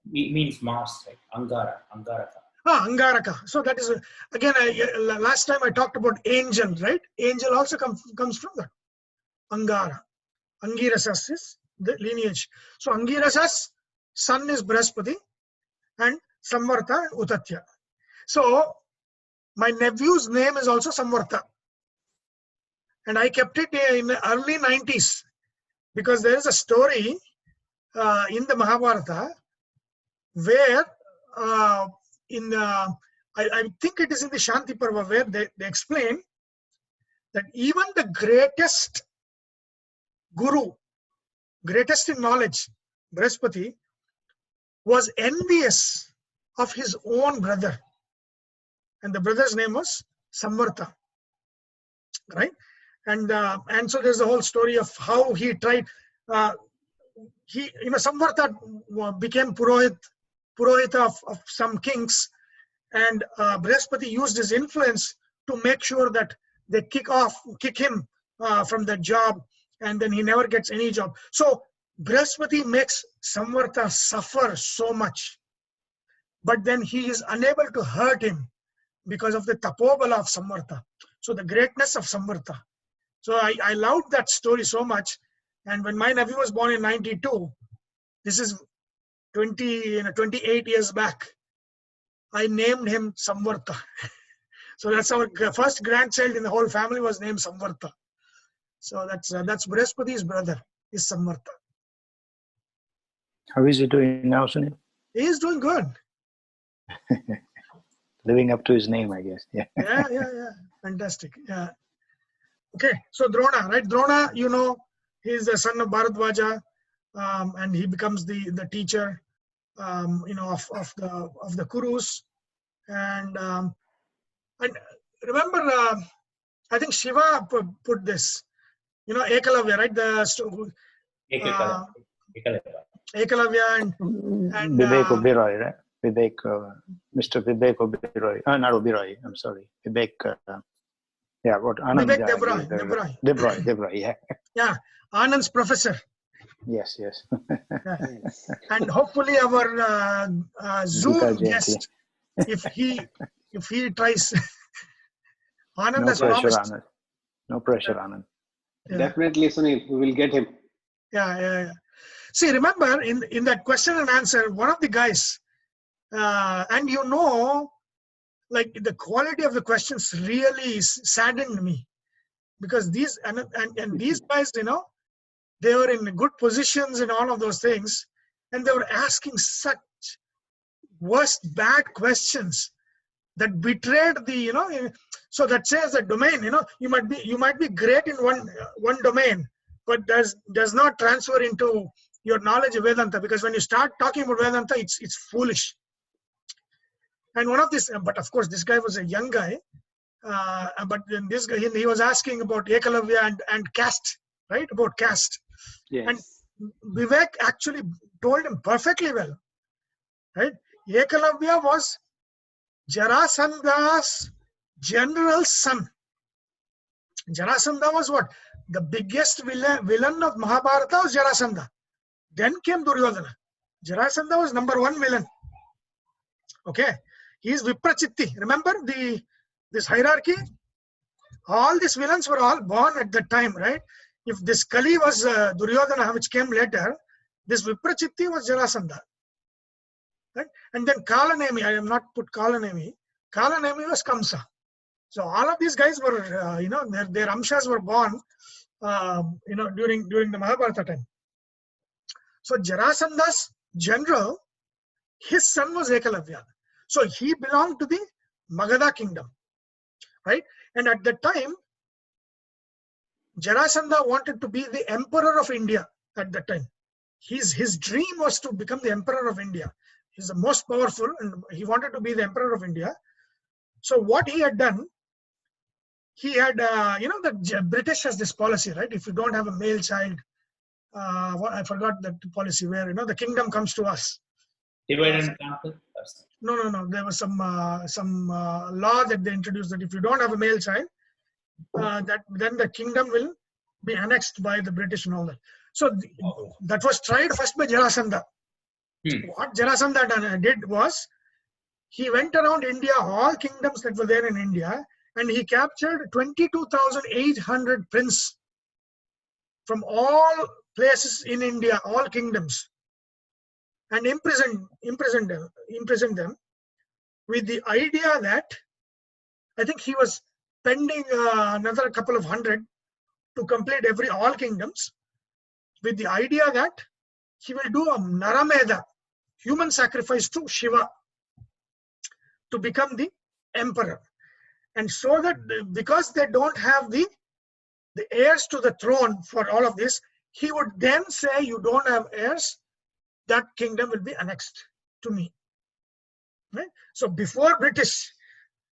Means Mars, right? Angaraka. Angaraka. So that is again. Last time I talked about angel, right? Angel also comes from that. Angara. Angirasas is the lineage. So Angirasas son is Brihaspati and Samvarta and Utatya. So my nephew's name is also Samvarta, and I kept it in the early 90s because there is a story in the Mahabharata where I think it is in the Shanti Parva where they explain that even the greatest guru, greatest in knowledge, Brihaspati, was envious of his own brother, and the brother's name was Samvarta, right? And so there's the whole story of how he tried. Samvarta became Purohita of some kings, and Brihaspati used his influence to make sure that they kick him from that job, and then he never gets any job. So Brihaspati makes Samvarta suffer so much, but then he is unable to hurt him because of the tapobala of Samvarta. So the greatness of Samvarta. So I loved that story so much. And when my nephew was born in 92, this is 28 years back, I named him Samvarta. So that's our first grandchild in the whole family was named Samvarta. So that's Brihaspati's brother, is Samvarta. How is he doing now, Sunil? He is doing good. Living up to his name, I guess. Yeah. Yeah. Fantastic. Yeah. Okay. So Drona, right? Drona, he's the son of Bharadwaja, and he becomes the teacher, of the Kurus, and remember, I think Shiva put this, Ekalavya, right? Ekalavya and Vivek Oberoi, right? Vivek, Mr. Vivek Oberoi. Not Oberoi, I'm sorry. Vivek, what? Anand. Vivek Devroy, yeah. Yeah, Anand's professor. Yes. Yeah. And hopefully our Zoom guest, if he tries, Anand has promised. No pressure, Anand. Yeah. Definitely, Sunil, we will get him. Yeah. See, remember in that question and answer, one of the guys, and like the quality of the questions really saddened me, because these and these guys, they were in good positions and all of those things, and they were asking such bad questions that betrayed the so that says the domain, you might be great in one domain, but does not transfer into your knowledge of Vedanta, because when you start talking about Vedanta, it's foolish. And one of this, but of course this guy was a young guy, but then this guy, he was asking about Ekalavya and caste, right? About caste. Yes. And Vivek actually told him perfectly well, right? Ekalavya was Jarasandha's general's son. Jarasandha was what? The biggest villain of Mahabharata was Jarasandha. Then came Duryodhana. Jarasandha was number one villain. Okay. He is Viprachitti. Remember this hierarchy? All these villains were all born at that time, right? If this Kali was Duryodhana, which came later, this Viprachitti was Jarasandha. Right? And then Kalanemi, I have not put Kalanemi. Kalanemi was Kamsa. So all of these guys were, their Amshas were born, during the Mahabharata time. So Jarasandha's general, his son was Ekalavya. So he belonged to the Magadha kingdom, right? And at that time, Jarasandha wanted to be the emperor of India at that time. His dream was to become the emperor of India. He's the most powerful, and he wanted to be the emperor of India. So what he had done, he had, the British has this policy, right? If you don't have a male child, I forgot that policy where, the kingdom comes to us. Divide and conquer? No. There was some law that they introduced that if you don't have a male child, then the kingdom will be annexed by the British and all that. So that was tried first by Jarasandha. What Jarasandha did was, he went around India, all kingdoms that were there in India, and he captured 22,800 princes from all places in India, all kingdoms, and imprisoned them with the idea that I think he was pending another couple of hundred to complete all kingdoms, with the idea that he will do a Narameda, human sacrifice to Shiva, to become the emperor. And so that because they don't have the heirs to the throne for all of this, he would then say, you don't have heirs, that kingdom will be annexed to me. Right? So before British,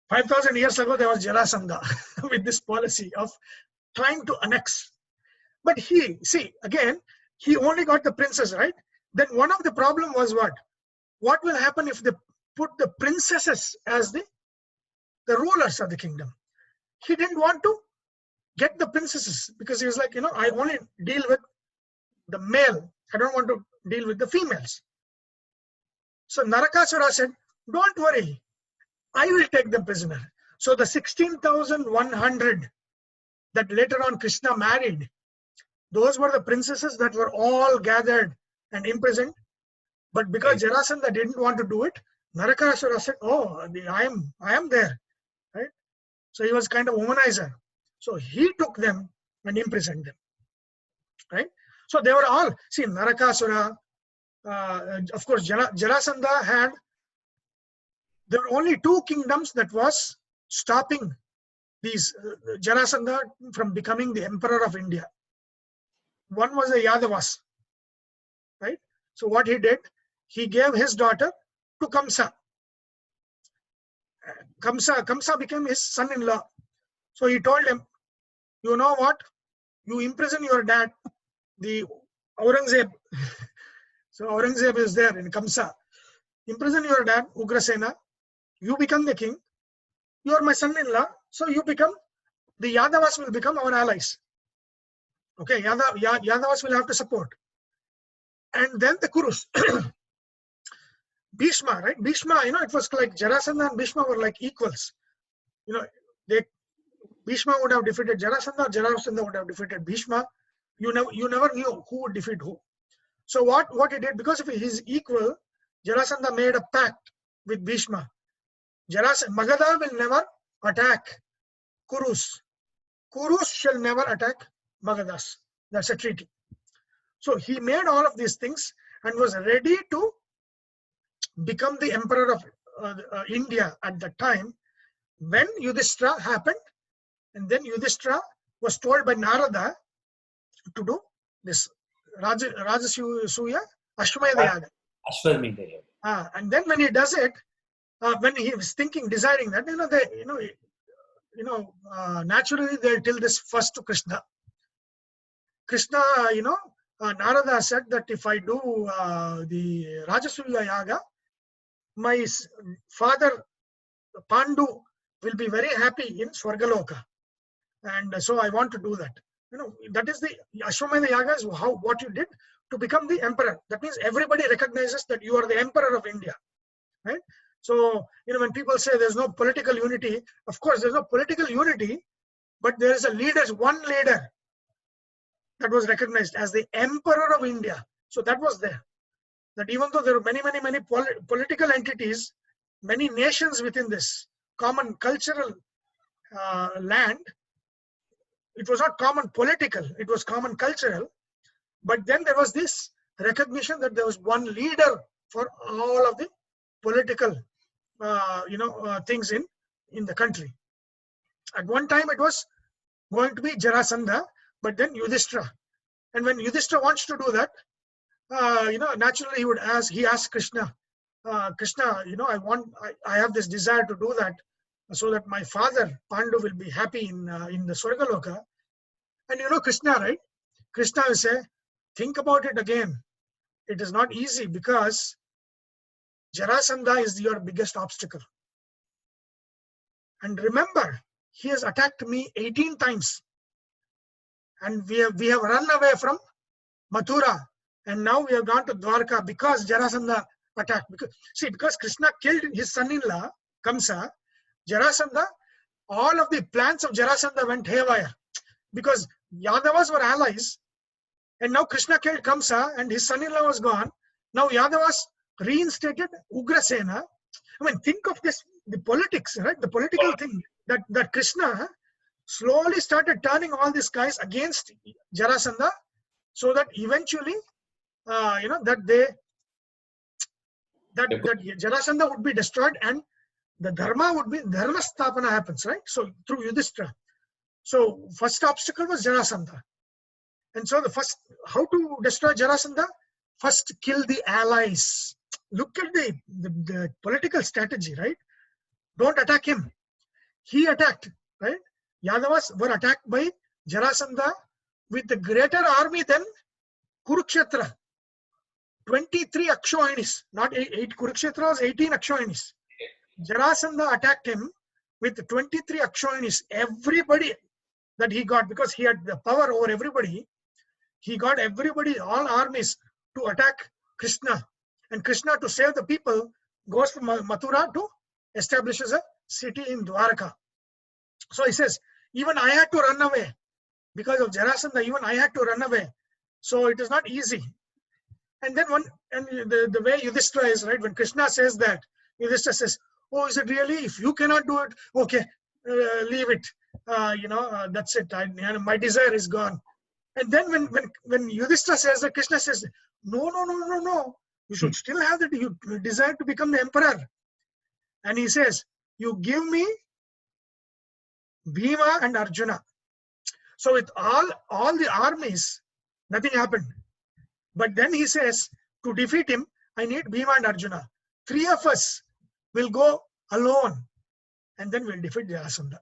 5,000 years ago, there was Jarasandha with this policy of trying to annex. But he only got the princes, right? Then one of the problem was what? What will happen if they put the princesses as the rulers of the kingdom? He didn't want to get the princesses because he was like, I only deal with the male. I don't want to deal with the females. So Narakasura said, don't worry, I will take them prisoner. So the 16,100 that later on Krishna married, those were the princesses that were all gathered and imprisoned. But because Jarasandha didn't want to do it, Narakasura said, oh, I am there. Right? So he was kind of womanizer. So he took them and imprisoned them. Right? So they were all, see, Narakasura, of course, Jarasandha had, there were only two kingdoms that was stopping these Jarasandha from becoming the emperor of India. One was the Yadavas, right? So what he did, he gave his daughter to Kamsa. Kamsa became his son-in-law. So he told him, you know what? You imprison your dad, the Aurangzeb. So Aurangzeb is there in Kamsa. Imprison your dad, Ugrasena. You become the king. You are my son-in-law. So you become, the Yadavas will become our allies. Okay, Yadavas will have to support. And then the Kurus. Bhishma, right? Bhishma, it was like Jarasandha and Bhishma were like equals. Bhishma would have defeated Jarasandha, Jarasandha would have defeated Bhishma. You never knew who would defeat who. So what he did, because of his equal, Jarasandha made a pact with Bhishma. Magadha will never attack Kurus. Kurus shall never attack Magadhas. That's a treaty. So he made all of these things and was ready to become the emperor of India at that time when Yudhishthira happened. And then Yudhishthira was told by Narada to do this Rajasuya Ashwamedha Yaga. Ashwamedha Yaga. And then when he does it, when he was deciding that, naturally they'll tell this first to Krishna. Krishna, Narada said that if I do the Rajasuya Yaga, my father Pandu will be very happy in Swargaloka. And so I want to do that. That is the Ashwamedha Yaga is what you did to become the emperor. That means everybody recognizes that you are the emperor of India. Right? So, when people say there's no political unity, of course there's no political unity, but there is one leader that was recognized as the emperor of India. So that was there. That even though there are many political entities, many nations within this common cultural land, it was not common political, it was common cultural. But then there was this recognition that there was one leader for all of the political things in the country. At one time it was going to be Jarasandha, but then Yudhishthira. And when Yudhishthira wants to do that, naturally he asked Krishna, Krishna, I have this desire to do that so that my father Pandu will be happy in the Swargaloka. And Krishna, right? Krishna will say, think about it again. It is not easy because Jarasandha is your biggest obstacle. And remember, he has attacked me 18 times. And we have run away from Mathura. And now we have gone to Dwarka because Jarasandha attack. Because Krishna killed his son-in-law, Kamsa, Jarasandha, all of the plans of Jarasandha went haywire. Because Yadavas were allies, and now Krishna killed Kamsa and his son-in-law was gone. Now Yadavas reinstated Ugrasena. I mean, think of this, the politics, right? The political thing that Krishna slowly started turning all these guys against Jarasandha, so that eventually, that Jarasandha would be destroyed and the dharma sthapana happens, right? So through Yudhishthira. So first obstacle was Jarasandha. And so how to destroy Jarasandha? First kill the allies. Look at the political strategy, right? Don't attack him. He attacked, right? Yadavas were attacked by Jarasandha with a greater army than Kurukshetra. 23 Akshauhinis, not 8 Kurukshetra was 18 Akshauhinis. Jarasandha attacked him with 23 Akshauhinis. Everybody that he got, because he had the power over everybody, he got everybody, all armies, to attack Krishna. And Krishna, to save the people, goes from Mathura to establishes a city in Dwaraka. So he says, even I had to run away because of Jarasandha. Even I had to run away. So it is not easy. And then the way Yudhishthira is, right? When Krishna says that, Yudhishthira says, "Oh, is it really? If you cannot do it, okay, leave it. That's it. My desire is gone." And then when Yudhishthira says that, Krishna says, "No. You should still have that. You desire to become the emperor." And he says, "You give me Bhima and Arjuna." So with all the armies, nothing happened. But then he says, to defeat him, I need Bhima and Arjuna. 3 of us will go alone, and then we'll defeat Jarasandha.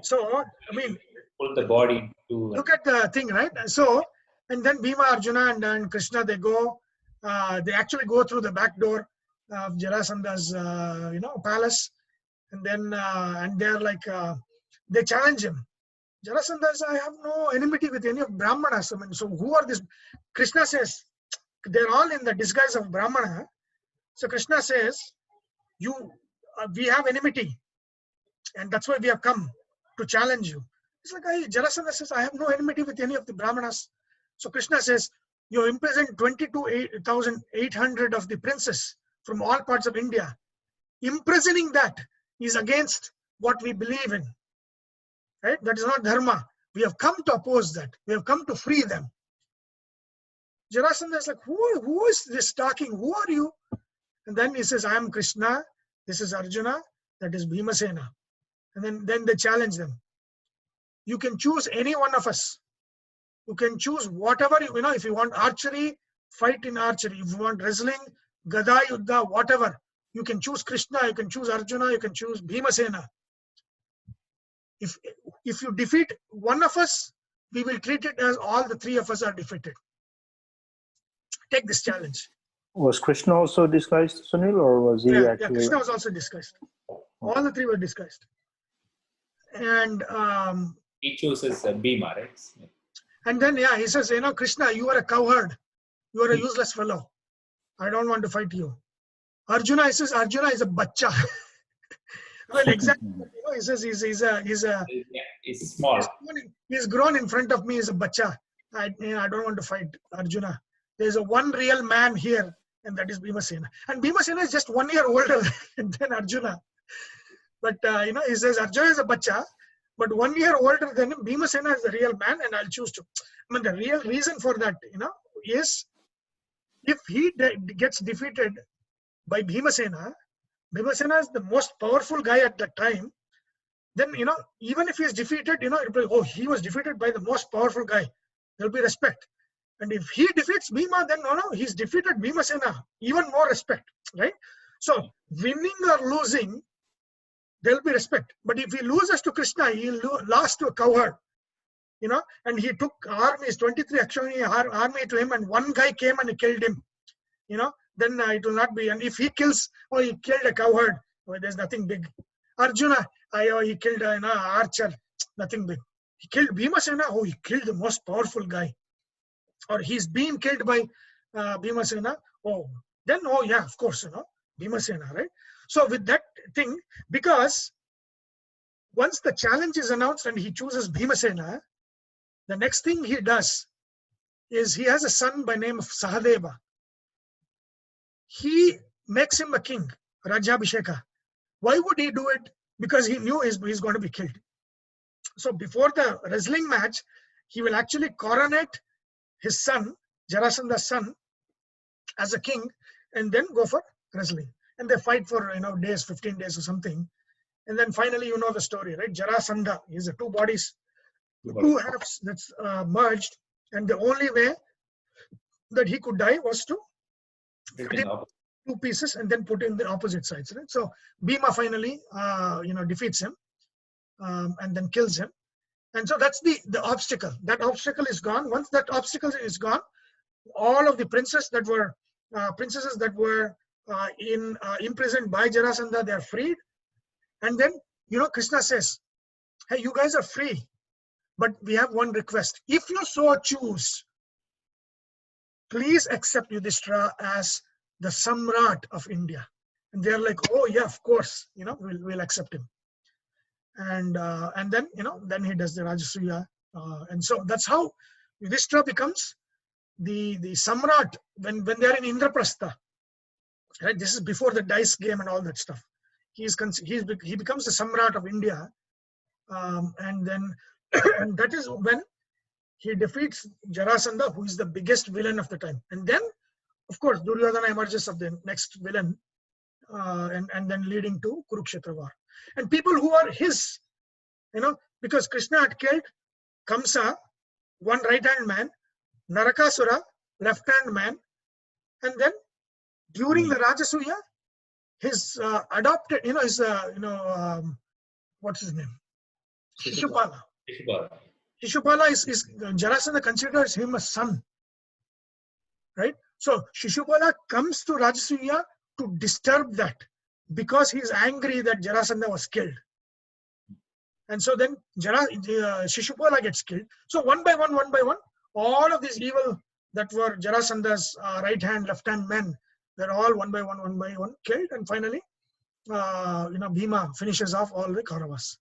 So, I mean, pull the body to look at the thing, right? So, and then Bhima, Arjuna, and Krishna, they actually go through the back door of Jarasandha's, palace, and then and they're like, they challenge him. Jarasandha says, I have no enmity with any of Brahmanas. I mean, so who are these? Krishna says, they're all in the disguise of Brahmana. So Krishna says, we have enmity, and that's why we have come to challenge you. It's like, Jarasandha says, I have no enmity with any of the Brahmanas. So Krishna says, you imprisoned 22,800 of the princes from all parts of India. Imprisoning that is against what we believe in. Right? That is not dharma. We have come to oppose that. We have come to free them. Jarasandha is like, who is this talking? Who are you? And then he says, I am Krishna. This is Arjuna. That is Bhimasena. And then they challenge them. You can choose any one of us. You can choose whatever, if you want archery, fight in archery. If you want wrestling, Gada, Yuddha, whatever. You can choose Krishna, you can choose Arjuna, you can choose Bhimasena. If you defeat one of us, we will treat it as all the 3 of us are defeated. Take this challenge. Was Krishna also disguised, Sunil, or was he actually? Yeah, Krishna was also disguised. All the 3 were disguised. And he chooses Bhima, right? And then, he says, Krishna, you are a cowherd. You are a useless fellow. I don't want to fight you. Arjuna, he says, Arjuna is a bacha. Well, exactly. He says he's small. He's grown in front of me as a bacha. I don't want to fight Arjuna. There's one real man here, and that is Bhimasena. And Bhimasena is just 1 year older than Arjuna. But he says Arjuna is a bacha, but 1 year older than him. Bhimasena is the real man, and I'll choose to. I mean, the real reason for that, is if he gets defeated by Bhimasena, Bhimasena is the most powerful guy at that time. Then, even if he is defeated, it'll be, oh, he was defeated by the most powerful guy. There'll be respect. And if he defeats Bhima, then he's defeated Bhimasena. Even more respect, right? So, winning or losing, there'll be respect. But if he loses to Krishna, he'll lose to a cowherd. And he took armies, 23 Akshauhini army to him, and one guy came and he killed him. Then it will not be. And if he kills, he killed a cowherd, there's nothing big. Arjuna, he killed an archer, nothing big. He killed Bhimasena, he killed the most powerful guy. Or he's being killed by Bhimasena. Oh, then, oh yeah, of course, Bhimasena, right? So with that thing, because once the challenge is announced and he chooses Bhimasena, the next thing he does is he has a son by name of Sahadeva. He makes him a king, Rajabhisheka. Why would he do it? Because he knew he's going to be killed. So before the wrestling match, he will actually coronate his son, Jarasanda's son, as a king, and then go for wrestling. And they fight for 15 days or something. And then finally, you know the story, right? Jarasandha is the two bodies, two halves that's merged. And the only way that he could die was to cut him two pieces and then put in the opposite sides, right? So Bhima finally, defeats him and then kills him. And so that's the obstacle. That obstacle is gone. Once that obstacle is gone, all of the princesses that were imprisoned by Jarasandha, they are freed. And then, Krishna says, hey, you guys are free, but we have one request. If you so choose, please accept Yudhishthira as the Samrat of India. And they're like, oh yeah, of course, we'll accept him. And then, then he does the Rajasuya. And so that's how Yudhishthira becomes the Samrat when they're in Indraprastha. Right? This is before the dice game and all that stuff. He becomes the Samrat of India. And then, and that is when he defeats Jarasandha, who is the biggest villain of the time. And then, of course, Duryodhana emerges of the next villain, and then leading to Kurukshetra war. And people who are his, because Krishna had killed Kamsa, one right-hand man, Narakasura, left-hand man, and then during the Rajasuya, his adopted, what's his name? Shishupala. Shishupala is Jarasandha considers him a son, right? So Shishupala comes to Rajasuya to disturb that because he's angry that Jarasandha was killed. And so then Shishupala gets killed. So one by one, all of these evil that were Jarasandha's right-hand, left-hand men, they're all one by one killed. And finally, Bhima finishes off all the Kauravas.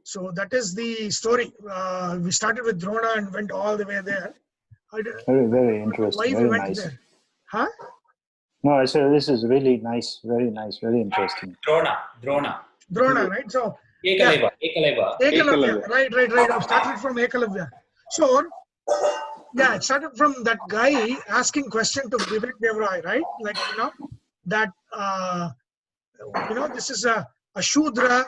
So that is the story. We started with Drona and went all the way there. Very, very interesting. Very nice. There. Huh? No, I said this is really nice, very nice, very interesting. Drona, right? So Ekalavya. Right. I started from Ekalavya. So yeah, it started from that guy asking question to Vivek Devroy, right? Like that this is a Shudra.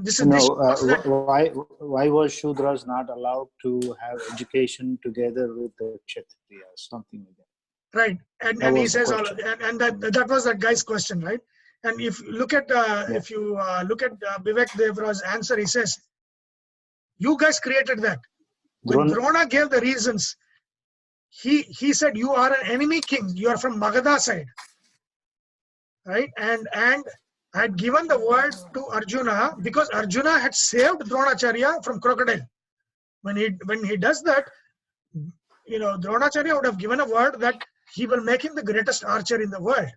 This is why was Shudras not allowed to have education together with the Kshatriyas, something like that? Right, and he says all, and that was that guy's question, right? And if you look at Vivek Devroy's answer, he says, "You guys created that." When Drona gave the reasons, he said, "You are an enemy king. You are from Magadha side, right?" And I had given the word to Arjuna because Arjuna had saved Dronacharya from crocodile. When he does that, Dronacharya would have given a word that he will make him the greatest archer in the world.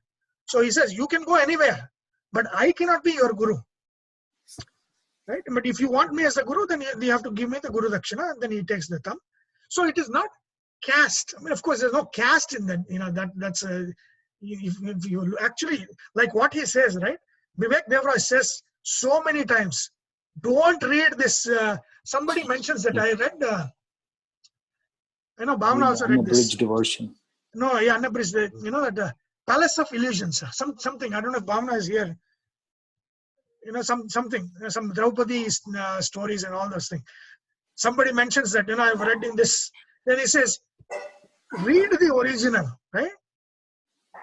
So he says, you can go anywhere, but I cannot be your guru. Right? But if you want me as a guru, then you have to give me the Guru Dakshina, and then he takes the thumb. So it is not caste. I mean, of course, there's no caste in that. That's if you actually, like what he says, right? Vivek Devroy says so many times, don't read this. Somebody mentions that I read, Bhavana also read this. Unabridged version. No, yeah, unabridged. That Palace of Illusions, something. I don't know if Bhavana is here. Some Draupadi stories and all those things. Somebody mentions that, I've read in this. Then he says, read the original, right?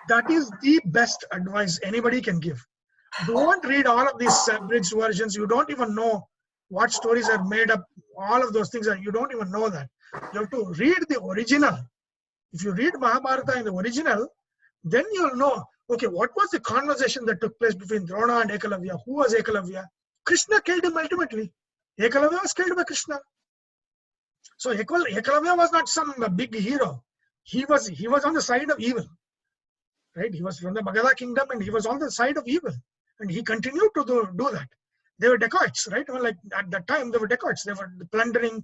That is the best advice anybody can give. Don't read all of these abridged versions. You don't even know what stories are made up. All of those things you don't even know that. You have to read the original. If you read Mahabharata in the original, then you'll know, okay, what was the conversation that took place between Drona and Ekalavya? Who was Ekalavya? Krishna killed him ultimately. Ekalavya was killed by Krishna. So Eklavya was not some big hero. He was on the side of evil, right? He was from the Magadha kingdom and he was on the side of evil, and he continued to do that. They were dacoits, right? Well, like at that time, they were dacoits. They were plundering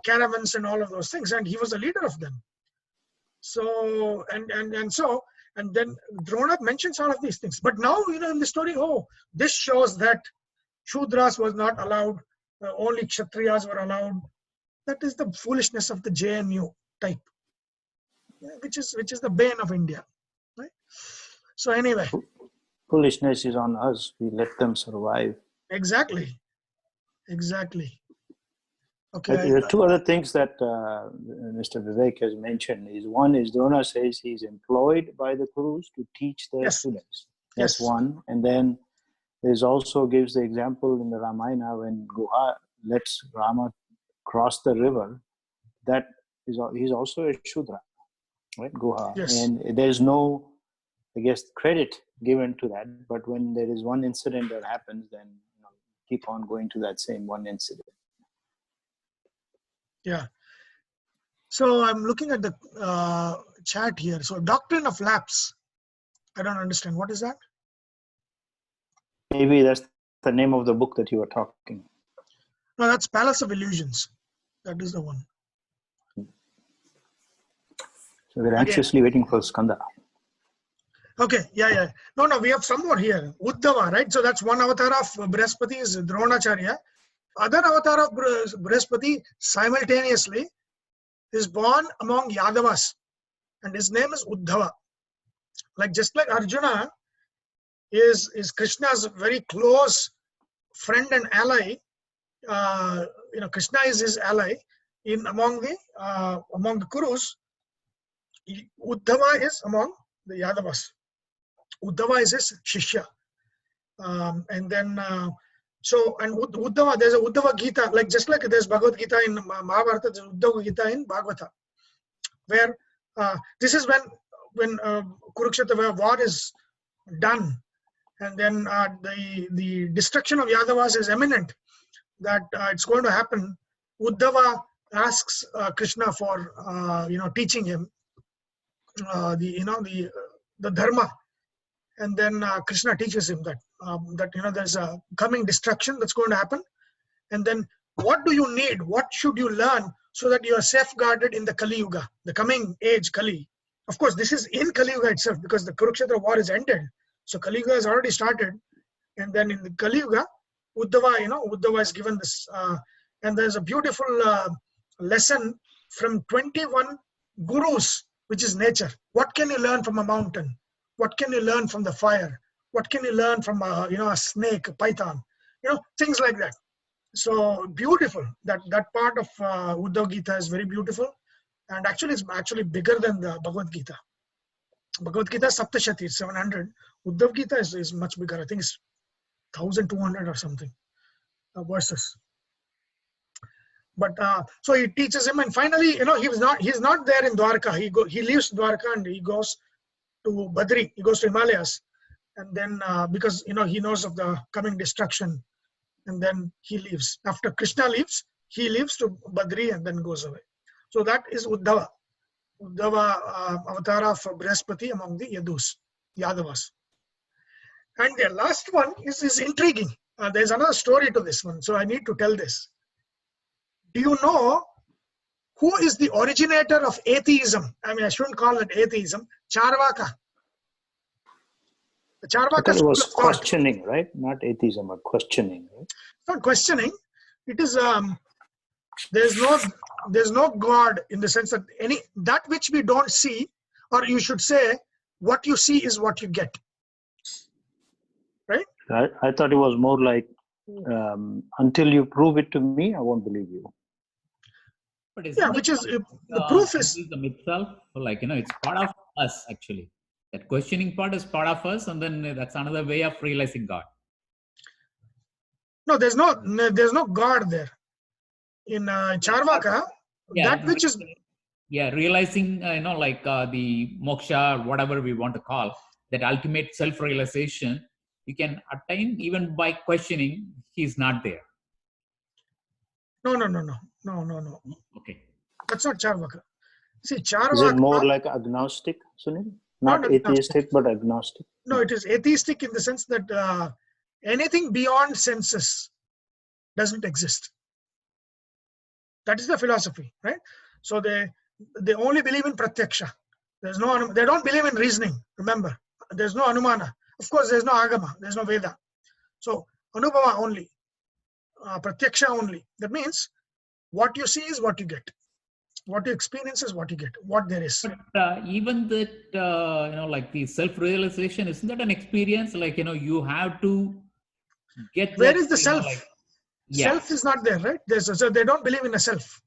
caravans and all of those things, and he was the leader of them. So and then Drona mentions all of these things. But now, in the story, this shows that Shudras was not allowed, only Kshatriyas were allowed. That is the foolishness of the JNU type, which is the bane of India, right? So anyway. Foolishness is on us. We let them survive. Exactly. Okay. There are two other things that Mr. Vivek has mentioned. One is Drona says he's employed by the Kurus to teach their students. That's one. And then there's also gives the example in the Ramayana when Guha lets Rama cross the river. He's also a Shudra, right? Guha. Yes. And there's no, I guess, credit given to that. But when there is one incident that happens, then keep on going to that same one incident. Yeah. So I'm looking at the chat here. So doctrine of lapse. I don't understand. What is that? Maybe that's the name of the book that you were talking. No, that's Palace of Illusions. That is the one. So we're anxiously waiting for Skanda. Okay, yeah. No, we have some more here. Uddhava, right? So that's one avatar of Brihaspati is Dronacharya. Other avatar of Brhaspati simultaneously is born among Yadavas, and his name is Uddhava. Just like Arjuna is Krishna's very close friend and ally. Krishna is his ally among the Kurus. Uddhava is among the Yadavas. Uddhava is his Shishya. And then Uddhava, there's a Uddhava Gita, just like there's Bhagavad Gita in Mahabharata, there's Uddhava Gita in Bhagavata, where this is when Kurukshetra war is done, and then the destruction of Yadavas is imminent, that it's going to happen. Uddhava asks Krishna for teaching him the dharma, and then Krishna teaches him that there's a coming destruction that's going to happen, and then what do you need? What should you learn so that you are safeguarded in the Kali Yuga, the coming age Kali? Of course, this is in Kali Yuga itself because the Kurukshetra war is ended, so Kali Yuga has already started, and then in the Kali Yuga, Uddhava is given this, and there's a beautiful lesson from 21 gurus, which is nature. What can you learn from a mountain? What can you learn from the fire? What can you learn from a snake, a python? Things like that. So beautiful. That part of Uddhava Gita is very beautiful, and actually it's actually bigger than the Bhagavad Gita. Bhagavad Gita is Saptashati, 700. Uddhava Gita is much bigger. I think it's 1,200 or something verses. But so he teaches him, and finally, he's not there in Dwarka. He leaves Dwarka and he goes to Badri. He goes to Himalayas, and then because he knows of the coming destruction, and then he leaves. After Krishna leaves, he leaves to Badri and then goes away. So that is Uddhava. Uddhava avatar of Brihaspati among the Yadavas. And the last one is intriguing. There's another story to this one, so I need to tell this. Do you know who is the originator of atheism? I mean, I shouldn't call it atheism. Charvaka. The Charvaka it was questioning, right? Not atheism, but questioning. Right? It's not questioning. It is there's no God in the sense that that which we don't see, or you should say, what you see is what you get. Right? I thought it was more like until you prove it to me, I won't believe you. But which is the proof is the itself, it's part of us actually. That questioning part is part of us, and then that's another way of realizing God. No, there's no God there. In Charvaka, that which is realizing the moksha, whatever we want to call, that ultimate self-realization, you can attain even by questioning. He's not there. No. Okay. That's not Charvaka. See, Is it Charvaka. more like agnostic, Sunil? Not Not atheistic, but agnostic. No, it is atheistic in the sense that anything beyond senses doesn't exist. That is the philosophy, right? So they only believe in pratyaksha. There's no, they don't believe in reasoning. Remember, there's no anumana. Of course, there's no agama. There's no veda. So anubhava only, pratyaksha only. That means what you see is what you get. What you experience is what you get. What there is. But even that, like the self-realization, isn't that an experience? Like, you have to get. Where that, is the self? Yeah. Self is not there, right? So they don't believe in a self.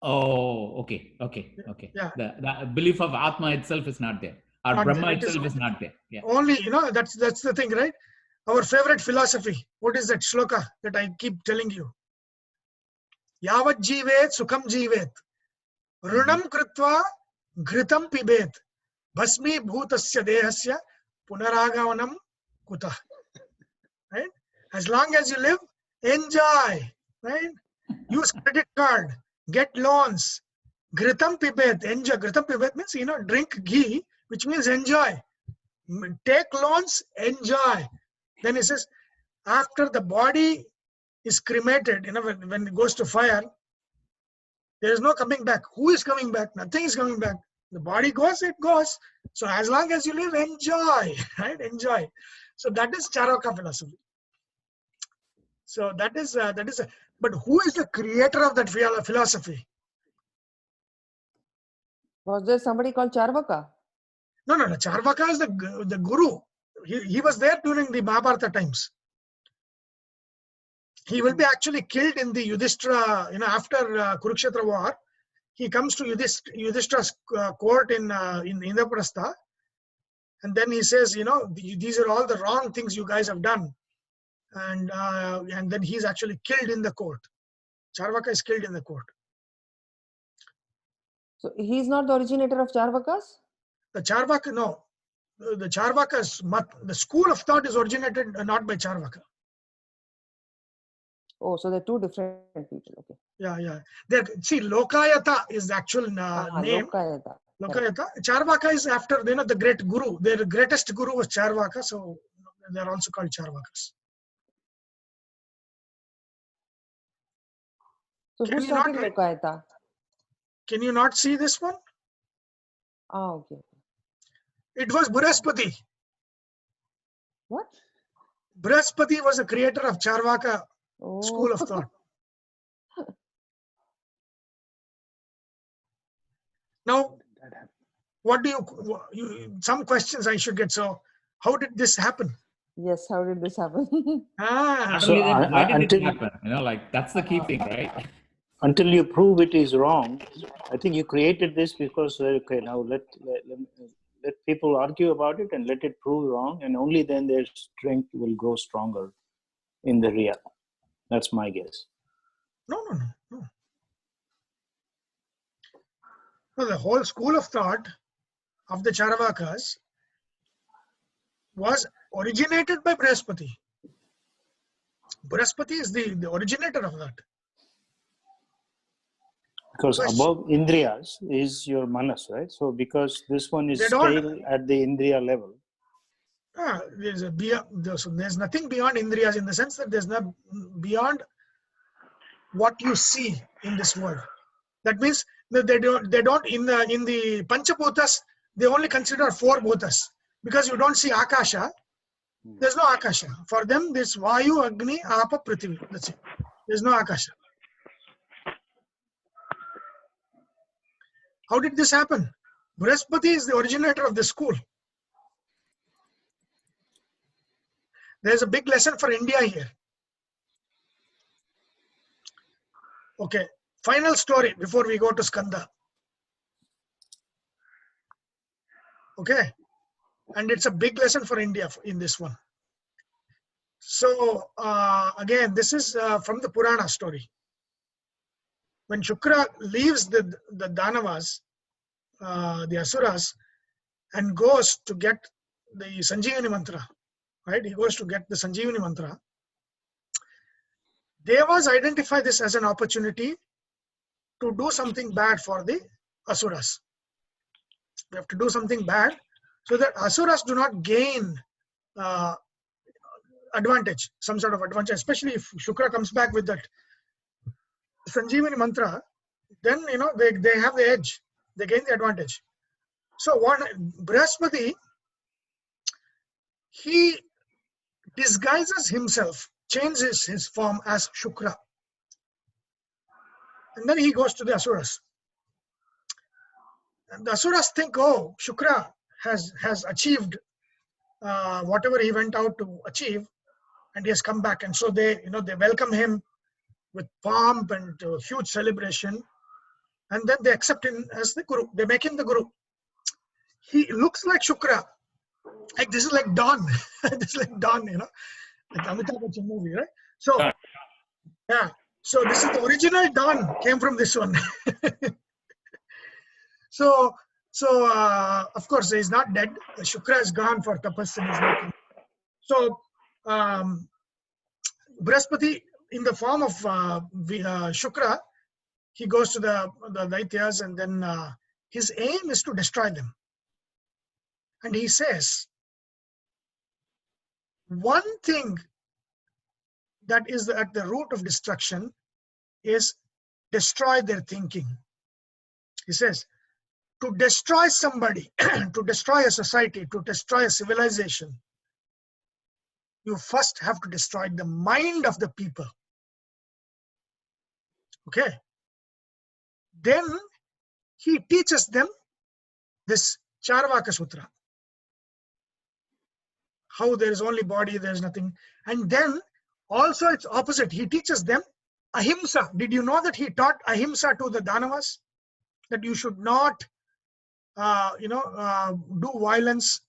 Oh, okay. Yeah. The belief of Atma itself is not there. Or Not Brahma there. itself is not there. Yeah. Only, that's the thing, right? Our favorite philosophy. What is that shloka that I keep telling you? Yavat jivet sukham jivet. Runam kritva ghritam pibet. Bhasmi bhutasya dehasya punaragavanam kutah. Right? As long as you live, enjoy. Right? Use credit card. Get loans. Ghritam pibet. Enjoy. Ghritam pibet means, drink ghee, which means enjoy. Take loans, enjoy. Then he says, after the body is cremated, when it goes to fire, there is no coming back. Who is coming back? Nothing is coming back. The body goes, it goes. So as long as you live, enjoy, right? Enjoy. So that is Charvaka philosophy. So that is but who is the creator of that philosophy? Was there somebody called Charvaka? No. Charvaka is the guru. He was there during the Mahabharata times. He will be actually killed in the Yudhishthira, after Kurukshetra war. He comes to Yudhishthira's court in Indraprastha, and then he says, these are all the wrong things you guys have done, and then he's actually killed in the court. Charvaka is killed in the court. So he's not the originator of Charvakas? The Charvaka, no. The Charvaka's the school of thought is originated not by Charvaka. Oh, so they're two different people. Okay. Yeah. See, Lokayata is the actual name. Lokayata. Lokayata. Charvaka is after, the great guru. Their greatest guru was Charvaka, so they're also called Charvakas. So who started Lokayata? Can you not see this one? Okay. It was Brihaspati. What? Brhaspati was the creator of Charvaka school of thought. Now, what do you some questions I should get. So, how did this happen? Yes, how did this happen? Why did it happen? That's the key thing, right? Until you prove it is wrong, I think you created this because, okay, now let people argue about it and let it prove wrong, and only then their strength will grow stronger in the real. That's my guess. No. No, the whole school of thought of the Charvakas was originated by Brihaspati. Brihaspati is the originator of that. Because above Indriyas is your manas, right? So because this one is still at the Indriya level. There's nothing beyond Indriyas in the sense that there's not beyond what you see in this world. That means that they don't in the Panchabhutas, they only consider 4 bhutas. Because you don't see Akasha, there's no Akasha. For them, this Vayu, Agni, Apa, Prithvi. That's it. There's no Akasha. How did this happen? Brihaspati is the originator of the school. There's a big lesson for India here. Okay, final story before we go to Skanda. Okay, and it's a big lesson for India in this one. So again, this is from the Purana story. When Shukra leaves the Danavas, the Asuras, and goes to get the Sanjeevani mantra, right? He goes to get the Sanjeevani mantra. Devas identify this as an opportunity to do something bad for the asuras. We have to do something bad so that asuras do not gain advantage, some sort of advantage, especially if Shukra comes back with that Sanjeevani mantra, then they have the edge, they gain the advantage. So what Brhaspati, he disguises himself, changes his form as Shukra, and then he goes to the asuras. And the asuras think, oh, Shukra has achieved whatever he went out to achieve, and he has come back, and so they welcome him with pomp and huge celebration, and then they accept him as the Guru. They make him the Guru. He looks like Shukra, like this is like Dawn. This is like Dawn, like Amitabh Bachchan movie, right? So yeah, so this is the original Dawn, came from this one. So of course he's not dead. Shukra is gone for tapas and he's not. So Brhaspati, in the form of Shukra, he goes to the Daityas, and then his aim is to destroy them. And he says, one thing that is at the root of destruction is destroy their thinking. He says, to destroy somebody, to destroy a society, to destroy a civilization, you first have to destroy the mind of the people. Okay. Then he teaches them this Charvaka Sutra. How there is only body, there is nothing. And then also it's opposite. He teaches them ahimsa. Did you know that he taught ahimsa to the Danavas? That you should not, do violence.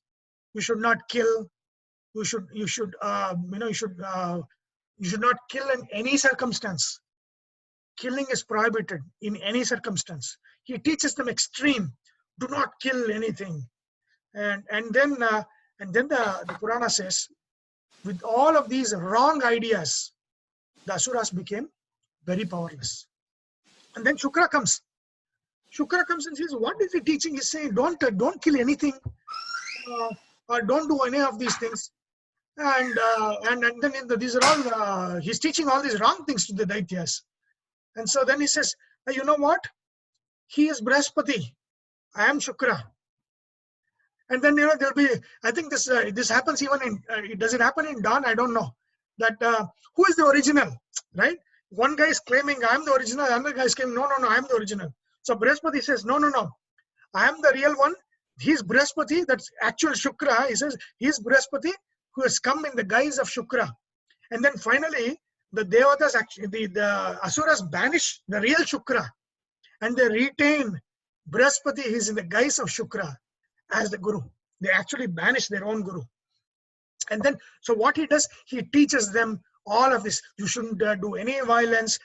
You should not kill. You should not kill in any circumstance. Killing is prohibited in any circumstance. He teaches them extreme. Do not kill anything. And then the Purana says, with all of these wrong ideas, the asuras became very powerless. And then Shukra comes. Shukra comes and says, what is he teaching? He's saying, don't kill anything, or don't do any of these things. And then these are all, he's teaching all these wrong things to the Daityas. And so then he says, you know what? He is Brhaspati. I am Shukra. And then there'll be, I think this happens even in, does it happen in Dawn? I don't know. That who is the original, right? One guy is claiming I'm the original, another guy is claiming no, I'm the original. So Brhaspati says, no, I am the real one. He's Brhaspati, that's actual Shukra. He says he's Brhaspati who has come in the guise of Shukra. And then finally, the Devatas, actually, the Asuras banish the real Shukra, and they retain Brhaspati. He's in the guise of Shukra as the Guru. They actually banish their own Guru. And then, so what he does, he teaches them all of this. You shouldn't do any violence.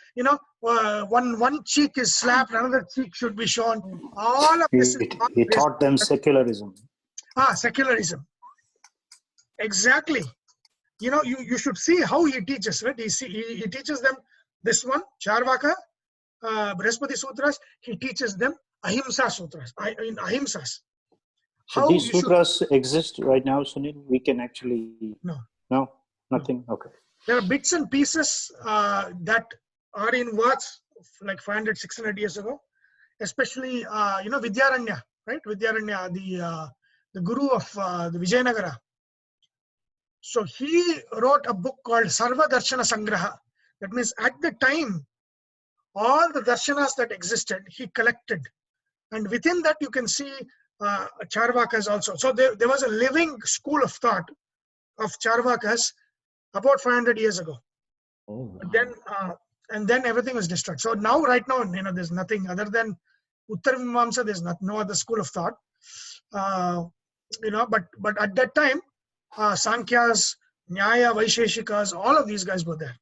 One cheek is slapped, another cheek should be shown. All of this. He taught them secularism. Secularism. Exactly. You should see how he teaches, right? He teaches them this one, Charvaka, Brhaspati Sutras. He teaches them Ahimsa Sutras, ahimsas. So these sutras exist right now, Sunil? We can actually... No? Nothing? No. Okay. There are bits and pieces that are in works like 500, 600 years ago. Especially, Vidyaranya, right? Vidyaranya, the guru of the Vijayanagara. So he wrote a book called Sarva Darshana Sangraha. That means at the time, all the darshanas that existed, he collected. And within that, you can see Charvakas also. So there was a living school of thought of Charvakas about 500 years ago. Oh. And then everything was destroyed. So now, right now, there's nothing other than Uttar Mimamsa. There's no other school of thought. But at that time, Sankyas, Nyaya, Vaisheshikas, all of these guys were there.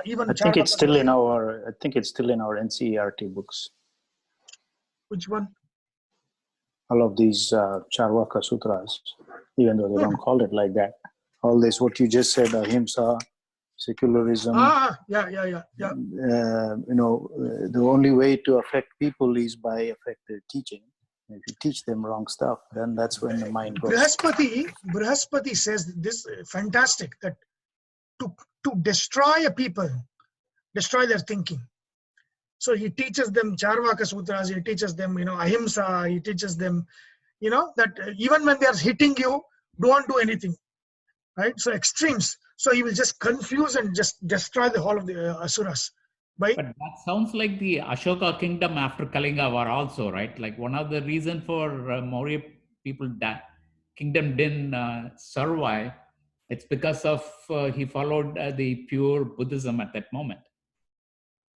Even I think it's still in our NCERT books. Which one? All of these Charvaka Sutras, even though they don't call it like that. All this, what you just said, Ahimsa, secularism. The only way to affect people is by effective teaching. If you teach them wrong stuff, then that's when the mind goes. Brhaspati says this fantastic, that to destroy a people, destroy their thinking. So he teaches them Charvaka Sutras, he teaches them, Ahimsa, he teaches them, that even when they are hitting you, don't do anything, right? So extremes. So he will just confuse and just destroy the whole of the Asuras. But that sounds like the Ashoka kingdom after Kalinga war also, right? Like one of the reason for Maurya people that kingdom didn't survive, it's because of he followed the pure Buddhism at that moment.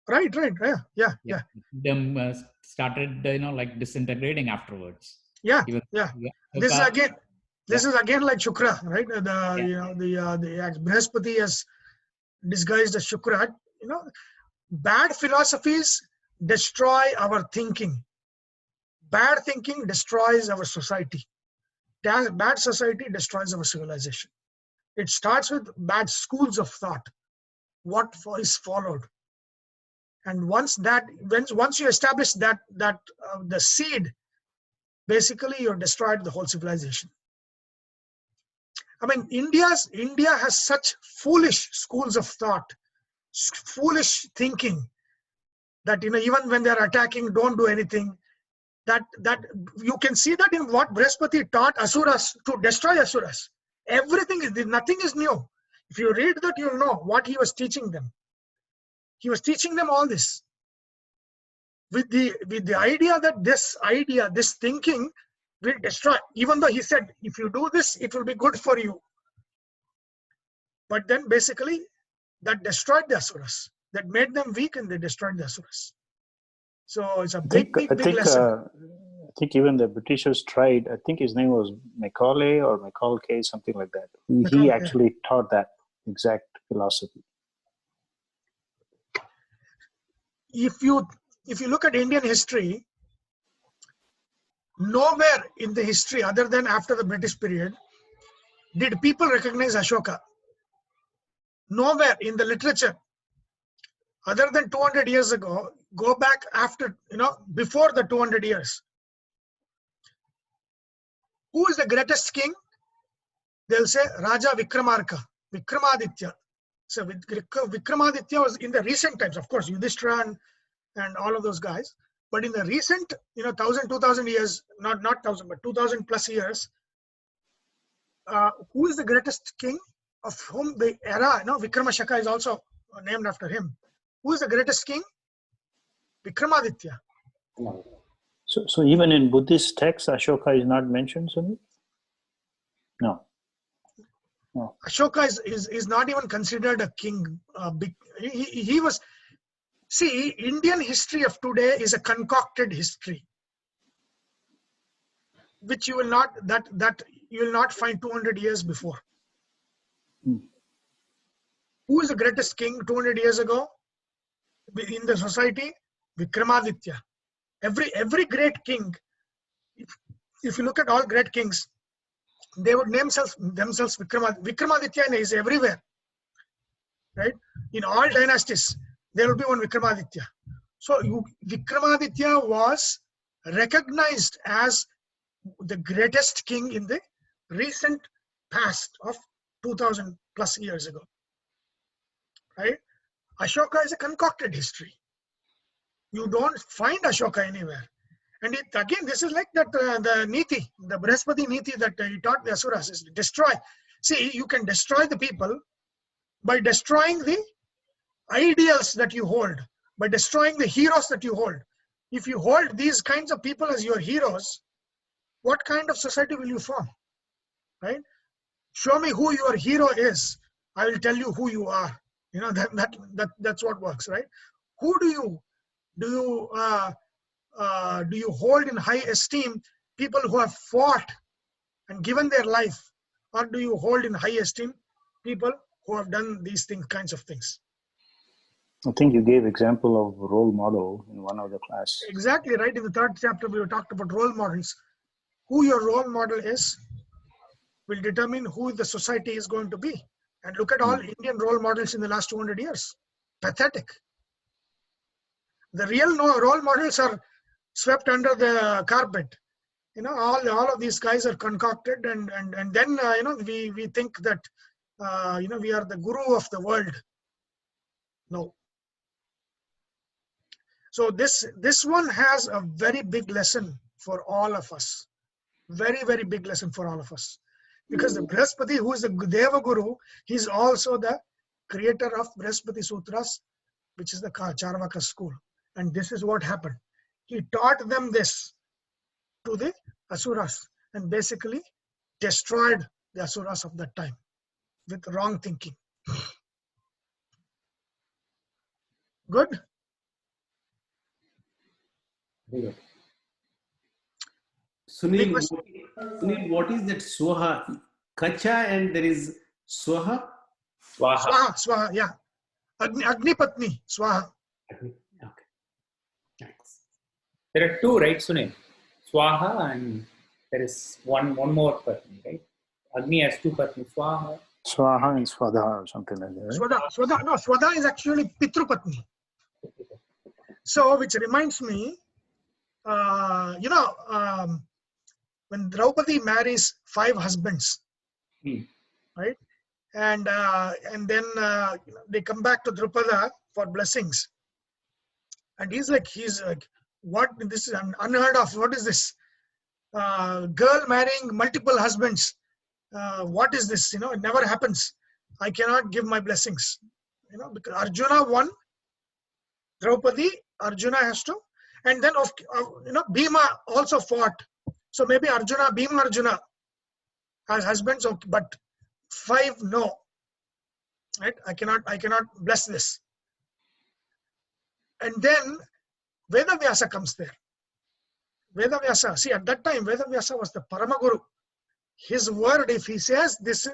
Right. Yeah. The kingdom started, like disintegrating afterwards. Yeah. This is again like Shukra, right? The Brihaspati has disguised as Shukra. Bad philosophies destroy our thinking. Bad thinking destroys our society. Bad society destroys our civilization. It starts with bad schools of thought. What is followed, and once you establish that the seed, basically you're destroyed the whole civilization. I mean, India has such foolish schools of thought, foolish thinking, that even when they're attacking, don't do anything. That you can see that in what Brihaspati taught Asuras, to destroy Asuras. Nothing is new. If you read that, you'll know what he was teaching them. He was teaching them all this with the idea that this thinking will destroy. Even though he said, if you do this, it will be good for you. But then basically that destroyed the Asuras. That made them weak, and they destroyed the Asuras. So it's a big lesson. I think even the Britishers tried. I think his name was Macaulay or McCulkay, something like that. He actually taught that exact philosophy. If you look at Indian history, nowhere in the history other than after the British period did people recognize Ashoka. Nowhere in the literature other than 200 years ago. Go back after, before the 200 years. Who is the greatest king? They'll say Raja Vikramaditya. So Vikramaditya was in the recent times, of course, Yudhishthira and all of those guys. But in the recent, 1,000, 2,000 years, not 1,000, but 2,000 plus years, who is the greatest king, of whom the era, Vikramashaka is also named after him. Who is the greatest king? Vikramaditya. So even in Buddhist texts, Ashoka is not mentioned, Sunil? No. Ashoka is not even considered a king. He was. See, Indian history of today is a concocted history, which you will not find 200 years before. Who is the greatest king 200 years ago in the society? Vikramaditya. Every great king, if you look at all great kings, they would name themselves Vikramaditya. Vikramaditya is everywhere, right? In all dynasties, there will be one Vikramaditya. So Vikramaditya was recognized as the greatest king in the recent past of 2,000 plus years ago, right? Ashoka is a concocted history. You don't find Ashoka anywhere. And this is like that the Niti, the Brihaspati Niti that he taught the Asuras, is destroy. See, you can destroy the people by destroying the ideals that you hold, by destroying the heroes that you hold. If you hold these kinds of people as your heroes, what kind of society will you form, right? Show me who your hero is, I will tell you who you are. That's what works, right? Who do you hold in high esteem? People who have fought and given their life, or do you hold in high esteem people who have done these kinds of things? I think you gave example of role model in one of the class. Exactly right. In the 3rd chapter, we talked about role models. Who your role model is will determine who the society is going to be. And look at all Indian role models in the last 200 years. Pathetic. The real role models are swept under the carpet. All of these guys are concocted, and then we think that we are the guru of the world. No. So this one has a very big lesson for all of us. Very, very big lesson for all of us. Because the Brhaspati, who is the Deva Guru, he's also the creator of Brihaspati Sutras, which is the Charvaka school. And this is what happened. He taught them this to the Asuras and basically destroyed the Asuras of that time with wrong thinking. Good? Very good. Sunil, what is that Swaha? Kacha and there is Swaha? Swaha, yeah. Agni Patni, Swaha. Okay. Thanks. There are two, right, Sunil? Swaha, and there is one more Patni, right? Agni has two Patni, Swaha. Swaha and Swadha or something like that. Right? Swadha is actually Pitru Patni. So, which reminds me, when Draupadi marries 5 husbands, right? And then they come back to Drupada for blessings. And he's like, what? This is unheard of. What is this? Girl marrying multiple husbands. What is this? It never happens. I cannot give my blessings. Because Arjuna won. Draupadi, Arjuna has to. And then, Bhima also fought. So maybe Bhima Arjuna has husbands, but 5, no. Right? I cannot bless this. And then Vedavyasa comes there. Vedavyasa, see, at that time, Vedavyasa was the Paramaguru. His word, if he says this,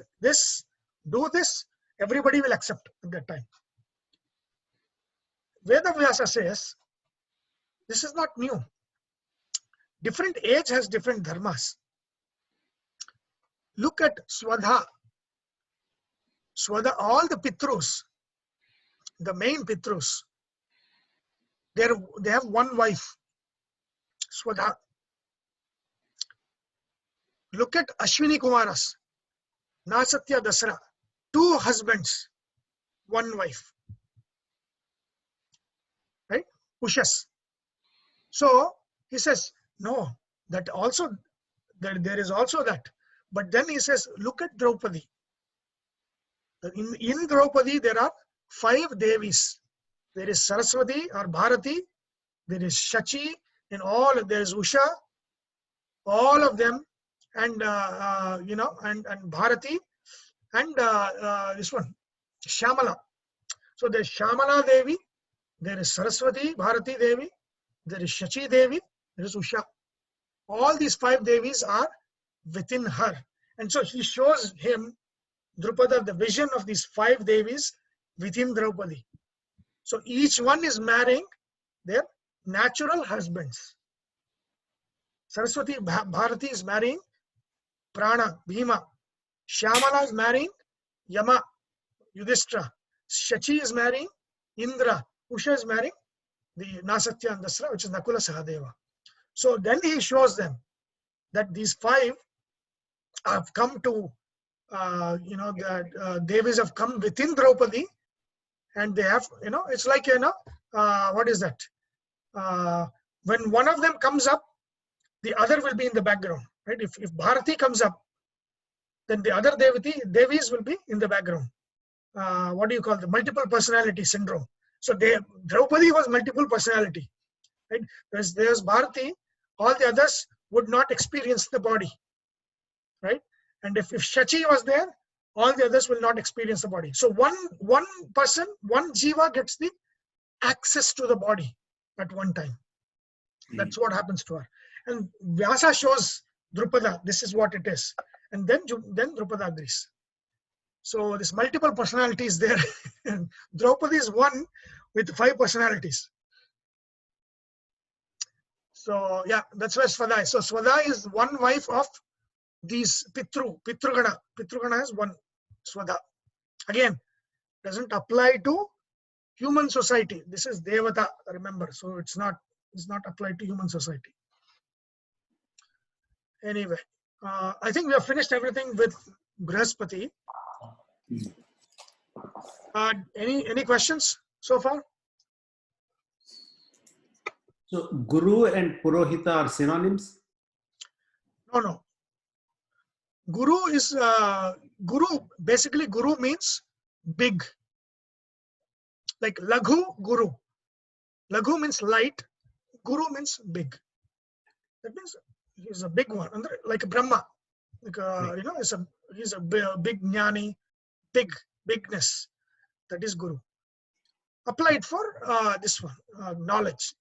do this, everybody will accept at that time. Vedavyasa says, this is not new. Different age has different dharmas. Look at Swadha. All the Pitrus, the main Pitrus, they have one wife, Swadha. Look at Ashwini Kumaras, Nasatya Dasara, 2 husbands, 1 wife. Right? Ushas. So he says, no, that also, there is also that. But then he says, look at Draupadi. In Draupadi, there are 5 Devis. There is Saraswati or Bharati, there is Shachi, and there is Usha, all of them, and and Bharati, and this one, Shamala. So there is Shamala Devi, there is Saraswati, Bharati Devi, there is Shachi Devi, there is Usha. All these 5 Devis are within her. And so he shows him, Drupada, the vision of these 5 Devis within Draupadi. So each one is marrying their natural husbands. Saraswati, Bharati is marrying Prana, Bhima. Shyamala is marrying Yama, Yudhishthira. Shachi is marrying Indra. Usha is marrying the Nasatya and Dasra, which is Nakula Sahadeva. So then he shows them that these 5 have come to, the Devis have come within Draupadi, and they have, it's like, what is that? When one of them comes up, the other will be in the background, right? If Bharati comes up, then the other Devis will be in the background. What do you call the multiple personality syndrome? So Draupadi was multiple personality, right? There's Bharati, all the others would not experience the body, right? And if Shachi was there, all the others will not experience the body. So one person, one jiva gets the access to the body at one time. That's what happens to her. And Vyasa shows Drupada, this is what it is. And then Drupada agrees. So this multiple personalities there. Draupadi is one with 5 personalities. So yeah, that's where Swadha is. So Swadha is one wife of these Pitrugana. Pitrugana has 1 Swadha. Again, doesn't apply to human society. This is Devata, remember. So it's not applied to human society. Anyway, I think we have finished everything with Brhaspati. Any questions so far? So Guru and Purohita are synonyms? No. Guru is Guru. Basically, Guru means big. Like Laghu Guru. Laghu means light. Guru means big. That means he's a big one, like Brahma. Like he's a big jnani, bigness. That is Guru. Applied for this one, knowledge.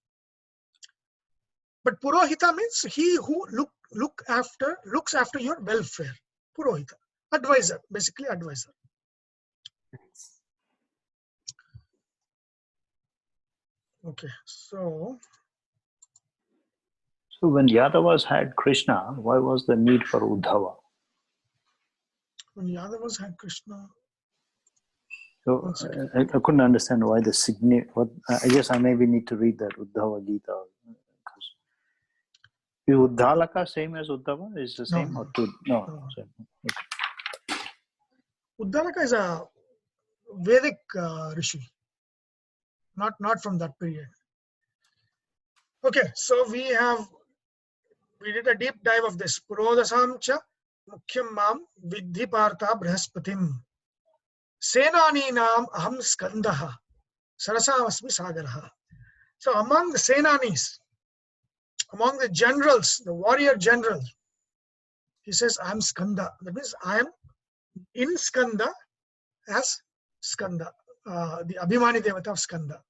But Purohita means he who looks after your welfare. Purohita, advisor, basically advisor. Okay, so when Yadavas had Krishna, why was the need for Uddhava? When Yadavas had Krishna. So I couldn't understand why the I guess I maybe need to read that Uddhava Gita. Is Uddhalaka same as Uddhava? Is the same? No. No. Okay. Uddhalaka is a Vedic Rishi. Not from that period. Okay, so we did a deep dive of this. Purodasam cha mukhyam mam vidhi partha brhaspatim. Senaninam aham skandaha. Sarasamasmi sagaraha. So among the Senanis, among the generals, the warrior generals, he says, I am Skanda. That means I am in Skanda as Skanda, the Abhimani Devata of Skanda.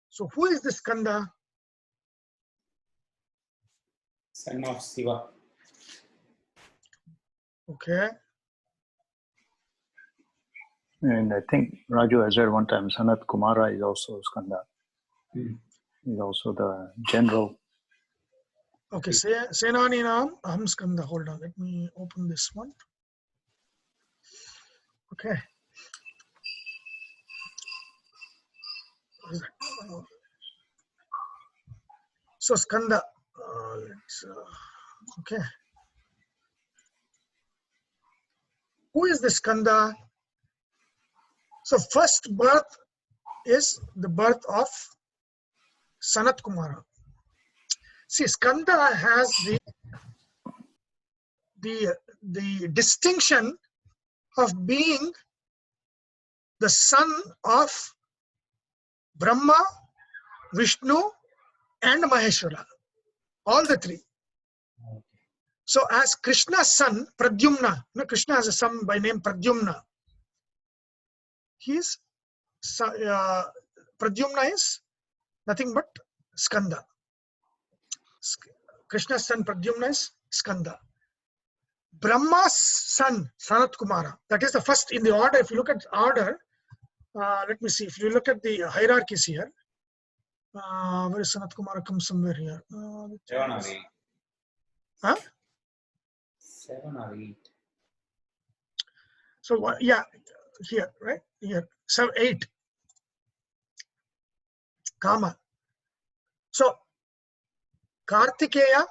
So who is the Skanda? Son of Shiva. Okay. And I think Raju has read one time, Sanat Kumara is also Skanda. He's also the general. Okay, Senaninam aham Skanda. Hold on, let me open this one. Okay. What is that? So Skanda. Okay. Who is the Skanda? So first birth is the birth of Sanat Kumara. See, Skanda has the distinction of being the son of Brahma, Vishnu, and Maheshwara. All the three. So as Krishna's son, Pradyumna, Krishna has a son by name Pradyumna. Pradyumna is nothing but Skanda. Krishna's son Pradyumna is Skanda. Brahma's son, Sanat Kumara, that is the first in the order. If you look at order, let me see. If you look at the hierarchies here, where is Sanat Kumara? Comes somewhere here. 7 or 8. Huh? 7 or 8. So yeah, here, right here. So 8. Kama. So Kartikeya,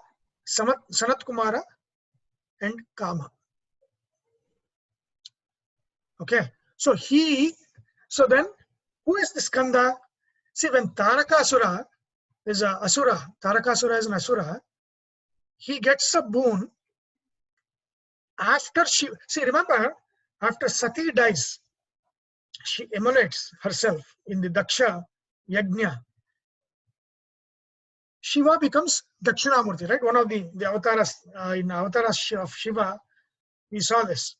Sanat Kumara, and Kama. Okay. So then who is the Skanda? See, when Tarakasura is an Asura, Tarakasura is an Asura, he gets a boon after remember, after Sati dies, she emulates herself in the Daksha Yajna. Shiva becomes Dakshinamurti, right? One of the avatars, in avatars of Shiva, we saw this.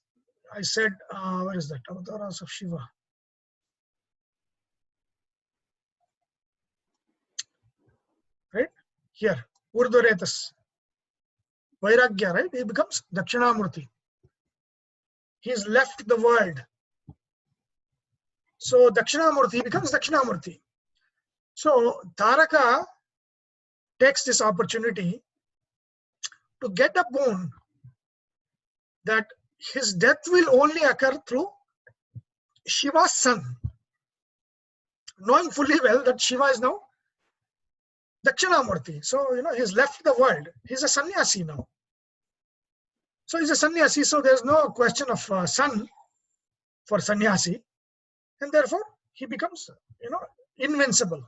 I said, where is that? Avatars of Shiva. Right? Here, Urdhvaretas. Vairagya, right? He becomes Dakshinamurti. He's left the world. So Dakshinamurti becomes Dakshinamurti. So Taraka takes this opportunity to get a boon that his death will only occur through Shiva's son, knowing fully well that Shiva is now Dakshinamurti. So, he's left the world. He's a sannyasi now. So he's a sannyasi, so there's no question of son for sannyasi. And therefore, he becomes, invincible.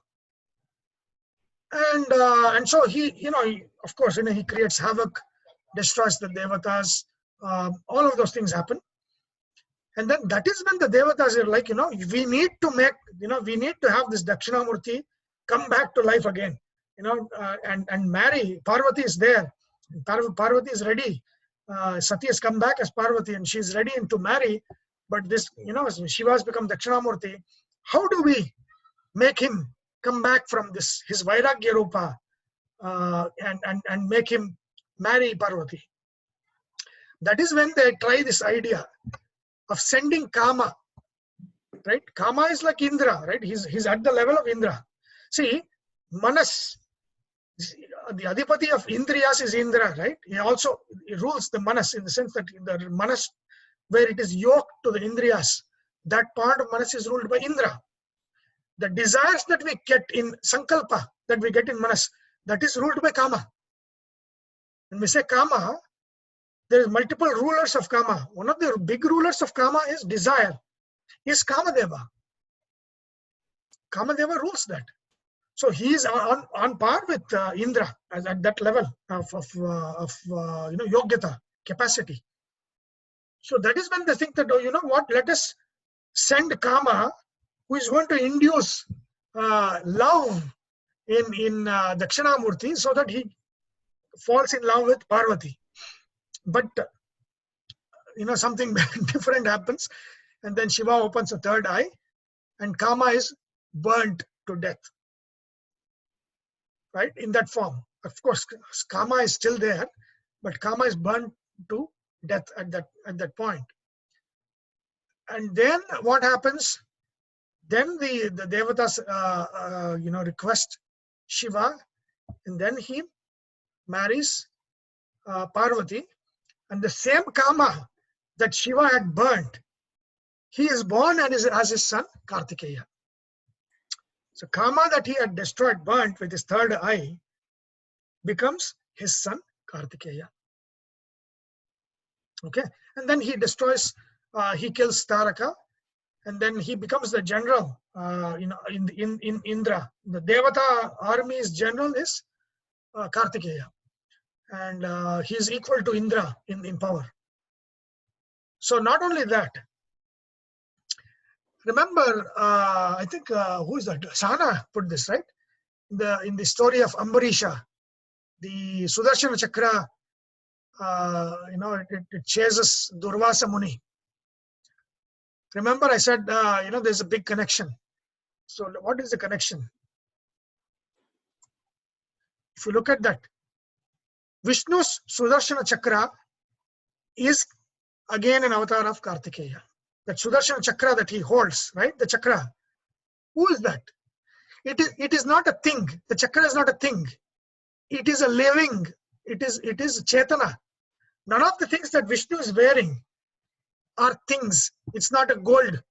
And so he, of course, he creates havoc, destroys the devatas. All of those things happen. And then that is when the devatas are like, we need to make, we need to have this Dakshinamurti come back to life again, and marry. Parvati is there. Parvati is ready. Sati has come back as Parvati and she's ready to marry. But this, Shiva has become Dakshinamurti. How do we make him come back from this, his Vairagya Rupa, and make him marry Parvati? That is when they try this idea of sending Kama, right? Kama is like Indra, right? He's at the level of Indra. See, Manas, the Adhipati of Indriyas is Indra, right? He rules the Manas in the sense that the Manas, where it is yoked to the Indriyas, that part of Manas is ruled by Indra. The desires that we get in Sankalpa, that we get in Manas, that is ruled by Kama. When we say Kama, there is multiple rulers of Kama. One of the big rulers of Kama is desire. Is Kamadeva. Kamadeva rules that. So he is on par with Indra at that level of yogyata, capacity. So that is when they think that, let us send Kama, who is going to induce love in Dakshinamurti, so that he falls in love with Parvati. But, something different happens. And then Shiva opens a third eye and Kama is burnt to death. Right? In that form. Of course, Kama is still there, but Kama is burnt to death at that point. And then what happens? Then the devatas, request Shiva, and then he marries Parvati. And the same Kama that Shiva had burnt, he is born and has his son Kartikeya. So Kama that he had destroyed, burnt with his third eye, becomes his son Kartikeya. Okay, and then he destroys, he kills Taraka, and then he becomes the general. In Indra, the Devata army's general is Kartikeya, and he is equal to Indra in power. So not only that. Remember, I think who is that? Sahana put this, right? In the story of Ambarisha, the Sudarshana Chakra, it chases Durvasa Muni. Remember, I said, there's a big connection. So what is the connection? If you look at that, Vishnu's Sudarshana Chakra is again an avatar of Kartikeya. That Sudarshana Chakra that he holds, right? The chakra. Who is that? It is not a thing. The chakra is not a thing. It is a living. It is Chetana. None of the things that Vishnu is wearing are things. It's not a gold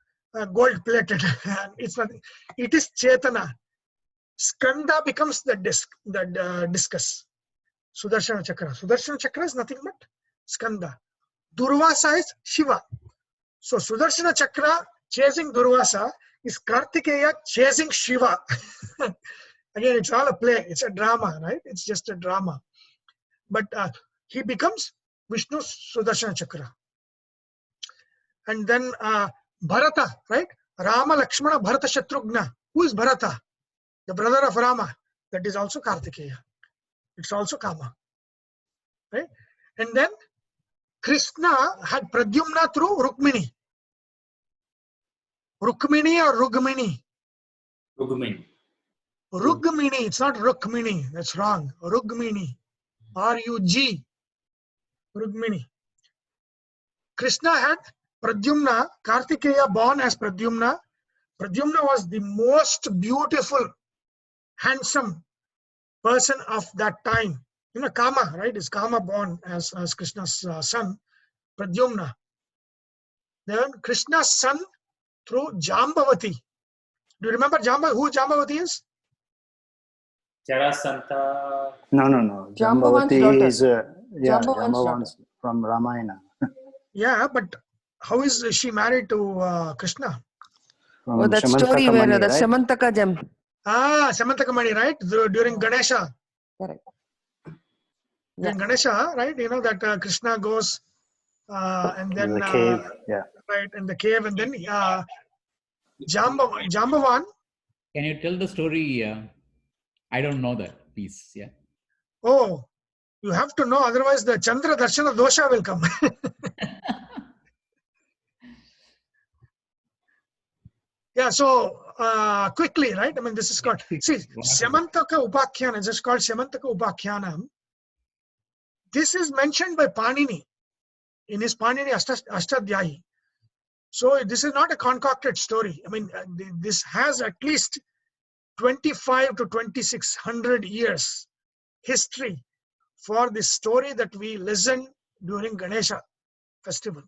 plated. It's not. It is Chetana. Skanda becomes the discus. Sudarshana Chakra. Sudarshana Chakra is nothing but Skanda. Durvasa is Shiva. So Sudarshana Chakra chasing Durvasa is Kartikeya chasing Shiva. Again, it's all a play. It's a drama, right? It's just a drama. But he becomes Vishnu's Sudarshana Chakra. And then Bharata, right? Rama, Lakshmana, Bharata, Shatrughna. Who is Bharata? The brother of Rama. That is also Kartikeya. It's also Kama. Right? And then Krishna had Pradyumna through Rukmini. Rukmini or Rugmini? Rugmini. Rugmini. It's not Rukmini. That's wrong. Rugmini. R-U-G. Rugmini. Krishna had Pradyumna. Kartikeya born as Pradyumna. Pradyumna was the most beautiful, handsome person of that time. Kama, right? Is Kama born as Krishna's son, Pradyumna. Then Krishna's son through Jambavati. Do you remember who Jambavati is? Jarasanta. No. Jambavan's Jambavati daughter. is Jambavan's Jambavan's from Ramayana. Yeah, but how is she married to Krishna? Oh, that Samantaka story where Mani, the right? Samantaka gem. Samantakamani, right? During Ganesha. Correct. During Ganesha, right? You know that Krishna goes and then The cave, yeah. right in the cave, and then Jambavan. Can you tell the story? I don't know that, please. Yeah. Oh, you have to know, otherwise the Chandra Darshana dosha will come. Yeah, so quickly, right? I mean, this is called, see, Samantaka Upakhyana, this is called Samantaka Upakhyana. This is mentioned by Panini in his Panini Ashtadhyayi. So this is not a concocted story. I mean, this has at least 25 to 2600 years history for this story that we listen during Ganesha festival.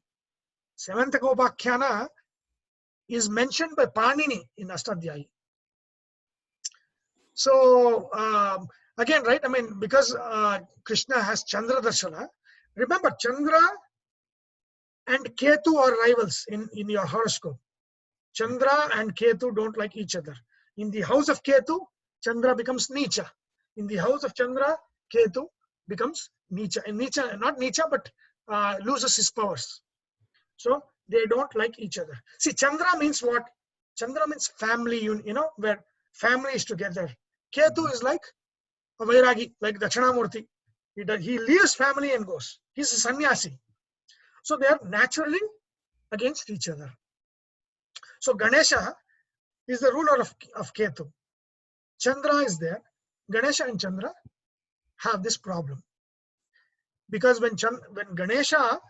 Samantaka Upakhyana is mentioned by Panini in Ashtadhyayi. So again, right, I mean, because Krishna has Chandra Darshana, remember Chandra and Ketu are rivals in your horoscope. Chandra and Ketu don't like each other. In the house of Ketu, Chandra becomes Nicha. In the house of Chandra, Ketu becomes Nicha. And Nicha, not Nicha, but loses his powers. So they don't like each other. See, Chandra means what? Chandra means family, you know, where family is together. Ketu is like a Vairagi, like Dakshinamurti. He leaves family and goes. He's a sannyasi. So they are naturally against each other. So Ganesha is the ruler of Ketu. Chandra is there. Ganesha and Chandra have this problem. Because when Ganesha,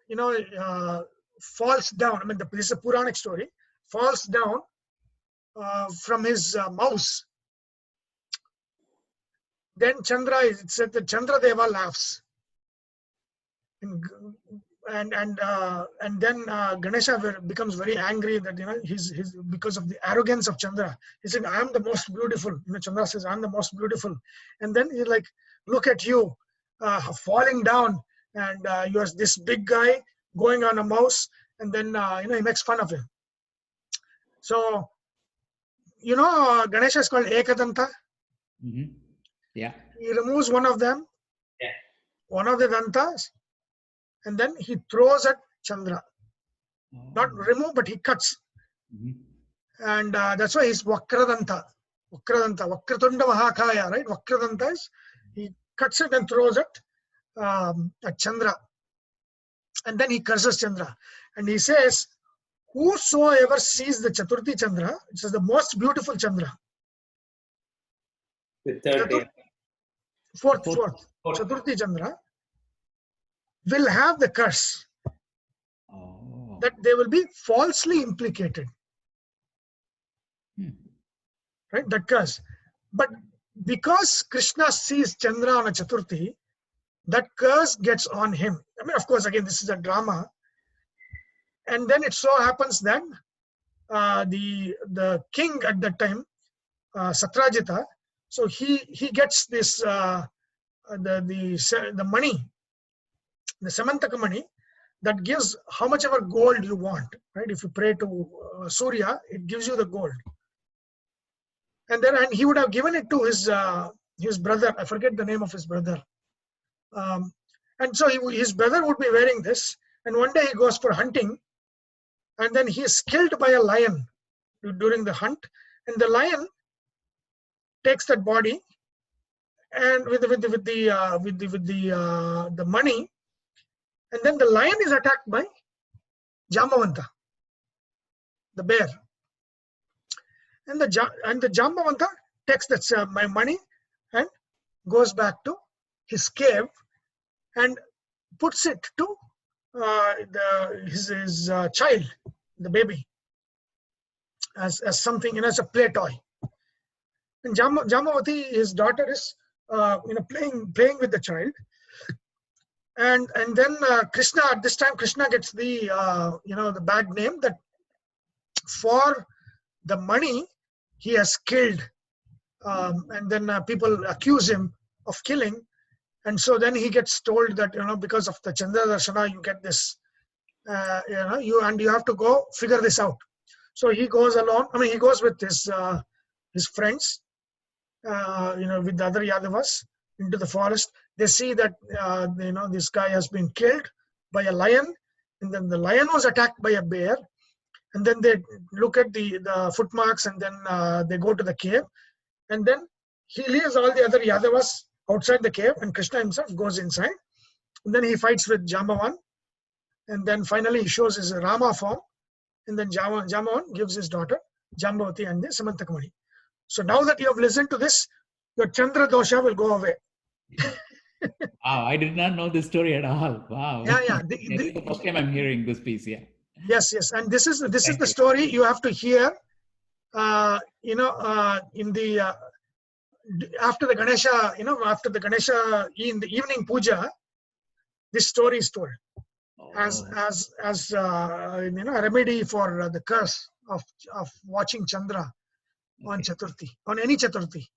you know, falls down, I mean, this is a Puranic story, falls down from his mouse, then Chandra, it said that Chandra Deva laughs. And then Ganesha becomes very angry that, you know, he's because of the arrogance of Chandra. He said, I am the most beautiful. You know, Chandra says, I'm the most beautiful. And then he's like, look at you falling down, and you're this big guy going on a mouse, and then you know, he makes fun of him. So, you know, Ganesha is called Ekadanta. Mm-hmm. Yeah. He removes one of them, Yeah. one of the dantas, and then he throws at Chandra. Oh. Not remove, but he cuts. Mm-hmm. And that's why he's Vakradanta. Vakratunda Mahakaya, right? Vakradanta is, he cuts it and throws it at Chandra. And then he curses Chandra. And he says, whosoever sees the Chaturthi Chandra, which is the most beautiful Chandra. The third day. Fourth. Chaturthi Chandra will have the curse that they will be falsely implicated. Right? That curse. But because Krishna sees Chandra on a Chaturthi, that curse gets on him. I mean, of course, again, this is a drama. And then it so happens that the king at that time, Satrajita, so he gets this the money, the Samantaka money, that gives how much ever gold you want, right? If you pray to Surya, it gives you the gold. And he would have given it to his brother. I forget the name of his brother. And so his brother would be wearing this. And one day he goes for hunting, and then he is killed by a lion during the hunt. And the lion takes that body, and with the money, and then the lion is attacked by Jambavanta, the bear. And the Jambavanta takes my money and goes back to his cave and puts it to his child, the baby, as something, you know, as a play toy. And Jambavati, his daughter, is playing with the child. And then Krishna, at this time, Krishna gets the the bad name that for the money he has killed, and then people accuse him of killing, and so then he gets told that because of the Chandra Darshana you get this, you have to go figure this out. So he goes alone. I mean, he goes with his friends, with the other Yadavas into the forest. They see that this guy has been killed by a lion, and then the lion was attacked by a bear, and then they look at the footmarks, and then they go to the cave, and then he leaves all the other Yadavas outside the cave, and Krishna himself goes inside, and then he fights with Jambavan, and then finally he shows his Rama form, and then Jambavan gives his daughter Jambavati and the Samantakamani. So now that you have listened to this, your Chandra dosha will go away. Wow, I did not know this story at all. Wow. Yeah. The first time I'm hearing this piece. Yeah. Yes, and this is the story you have to hear. In the after the Ganesha, in the evening puja, this story is told as a remedy for the curse of watching Chandra on Chaturthi, on any Chaturthi.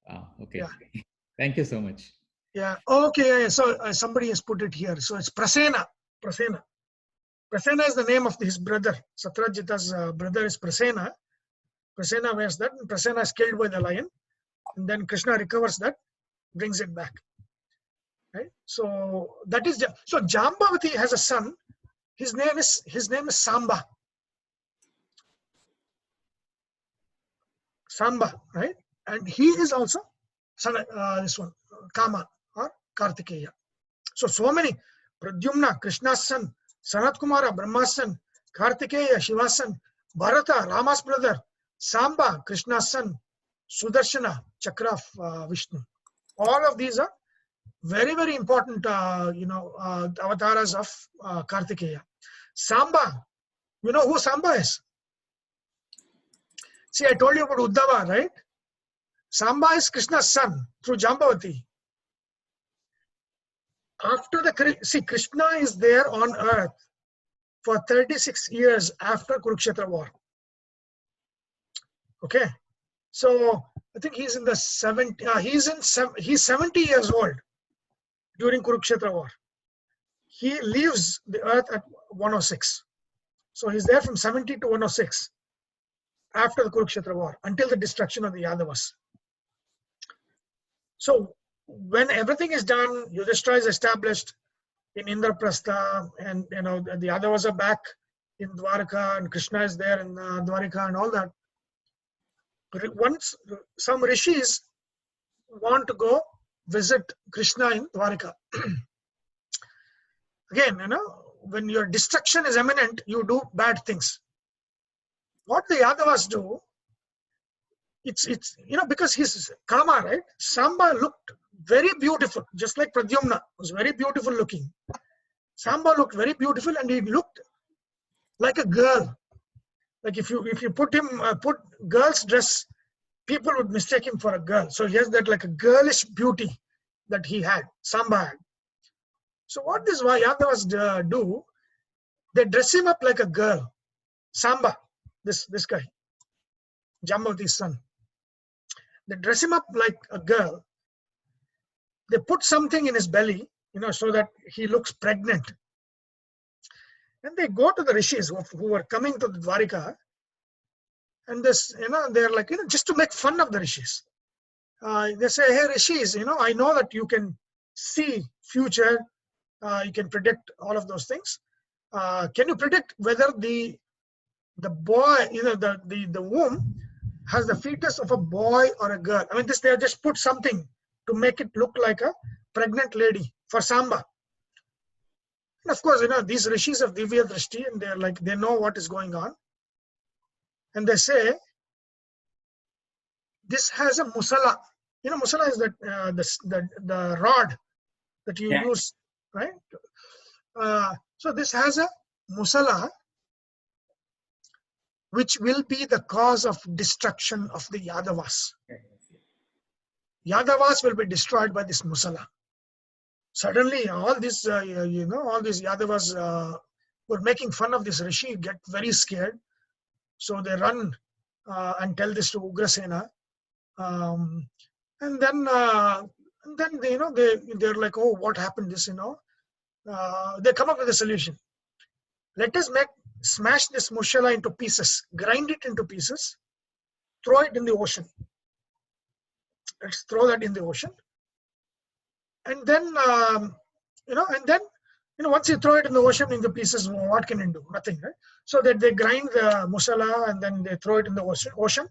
Wow. Okay. Yeah. Thank you so much. Yeah. Okay. So somebody has put it here. So it's Prasena. Prasena is the name of his brother. Satyajita's brother is Prasena. Prasena wears that, and Prasena is killed by the lion, and then Krishna recovers that, brings it back. Right. So that is so Jambavati has a son. His name is Samba. Samba, right? And he is also son. This one, Kama or Kartikeya. So many. Pradyumna, Krishna's son. Sanat Kumara, Brahma's son. Kartikeya, Shiva's son. Bharata, Rama's brother. Samba, Krishna's son. Sudarshana, Chakra of Vishnu. All of these are very, very important, avatars of Kartikeya. Samba, you know who Samba is? See, I told you about Uddhava, right? Samba is Krishna's son through Jambavati. Krishna is there on earth for 36 years after Kurukshetra war. Okay, so I think he's in the 70. He's 70 years old during Kurukshetra war. He leaves the earth at 106. So he's there from 70 to 106 after the Kurukshetra war until the destruction of the Yadavas. So when everything is done, Yudhishthira is established in Indraprastha, and the Yadavas are back in Dwarka, and Krishna is there in Dwarka and all that. Once some rishis want to go visit Krishna in Dwarka. Again, when your destruction is imminent, you do bad things. What the Yadavas do, it's because he's Kama, right? Samba looked very beautiful, just like Pradyumna was very beautiful looking. Samba looked very beautiful, and he looked like a girl. Like if you put girl's dress, people would mistake him for a girl. So he has that like a girlish beauty that he had, Samba had. So what these Yadavas do, they dress him up like a girl. Samba, this guy, Jambavati's son. They dress him up like a girl. They put something in his belly, so that he looks pregnant. And they go to the rishis who are coming to the Dwarika, and they're like, just to make fun of the rishis. They say, hey rishis, I know that you can see future, you can predict all of those things. Can you predict whether the boy, the womb has the fetus of a boy or a girl? I mean, they just put something to make it look like a pregnant lady for Samba. And of course, these rishis have Divya Drishti, and they know what is going on. And they say, this has a musala. Musala is the rod that you use, right? So this has a musala, which will be the cause of destruction of the Yadavas. Yadavas will be destroyed by this musala. Suddenly, all these, all these Yadavas were making fun of this Rishi, get very scared. So they run and tell this to Ugrasena. And then they're like, oh, what happened? This, they come up with a solution. Let us smash this Mushala into pieces, grind it into pieces, throw it in the ocean. Let's throw that in the ocean. And then, once you throw it in the ocean into pieces, what can it do? Nothing, right? So that they grind the Musala and then they throw it in the ocean.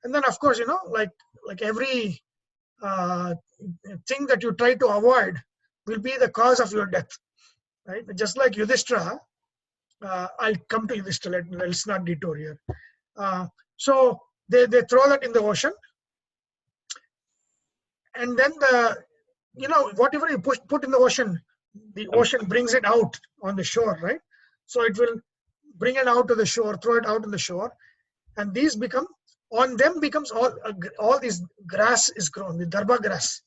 And then, of course, like every thing that you try to avoid will be the cause of your death, right? Just like Yudhishthira, I'll come to Yudhishthira, let's not detour here. So they throw that in the ocean, and then whatever you put in the ocean brings it out on the shore, right? So it will bring it out to the shore, throw it out on the shore, and these becomes all this grass is grown, the darba grass.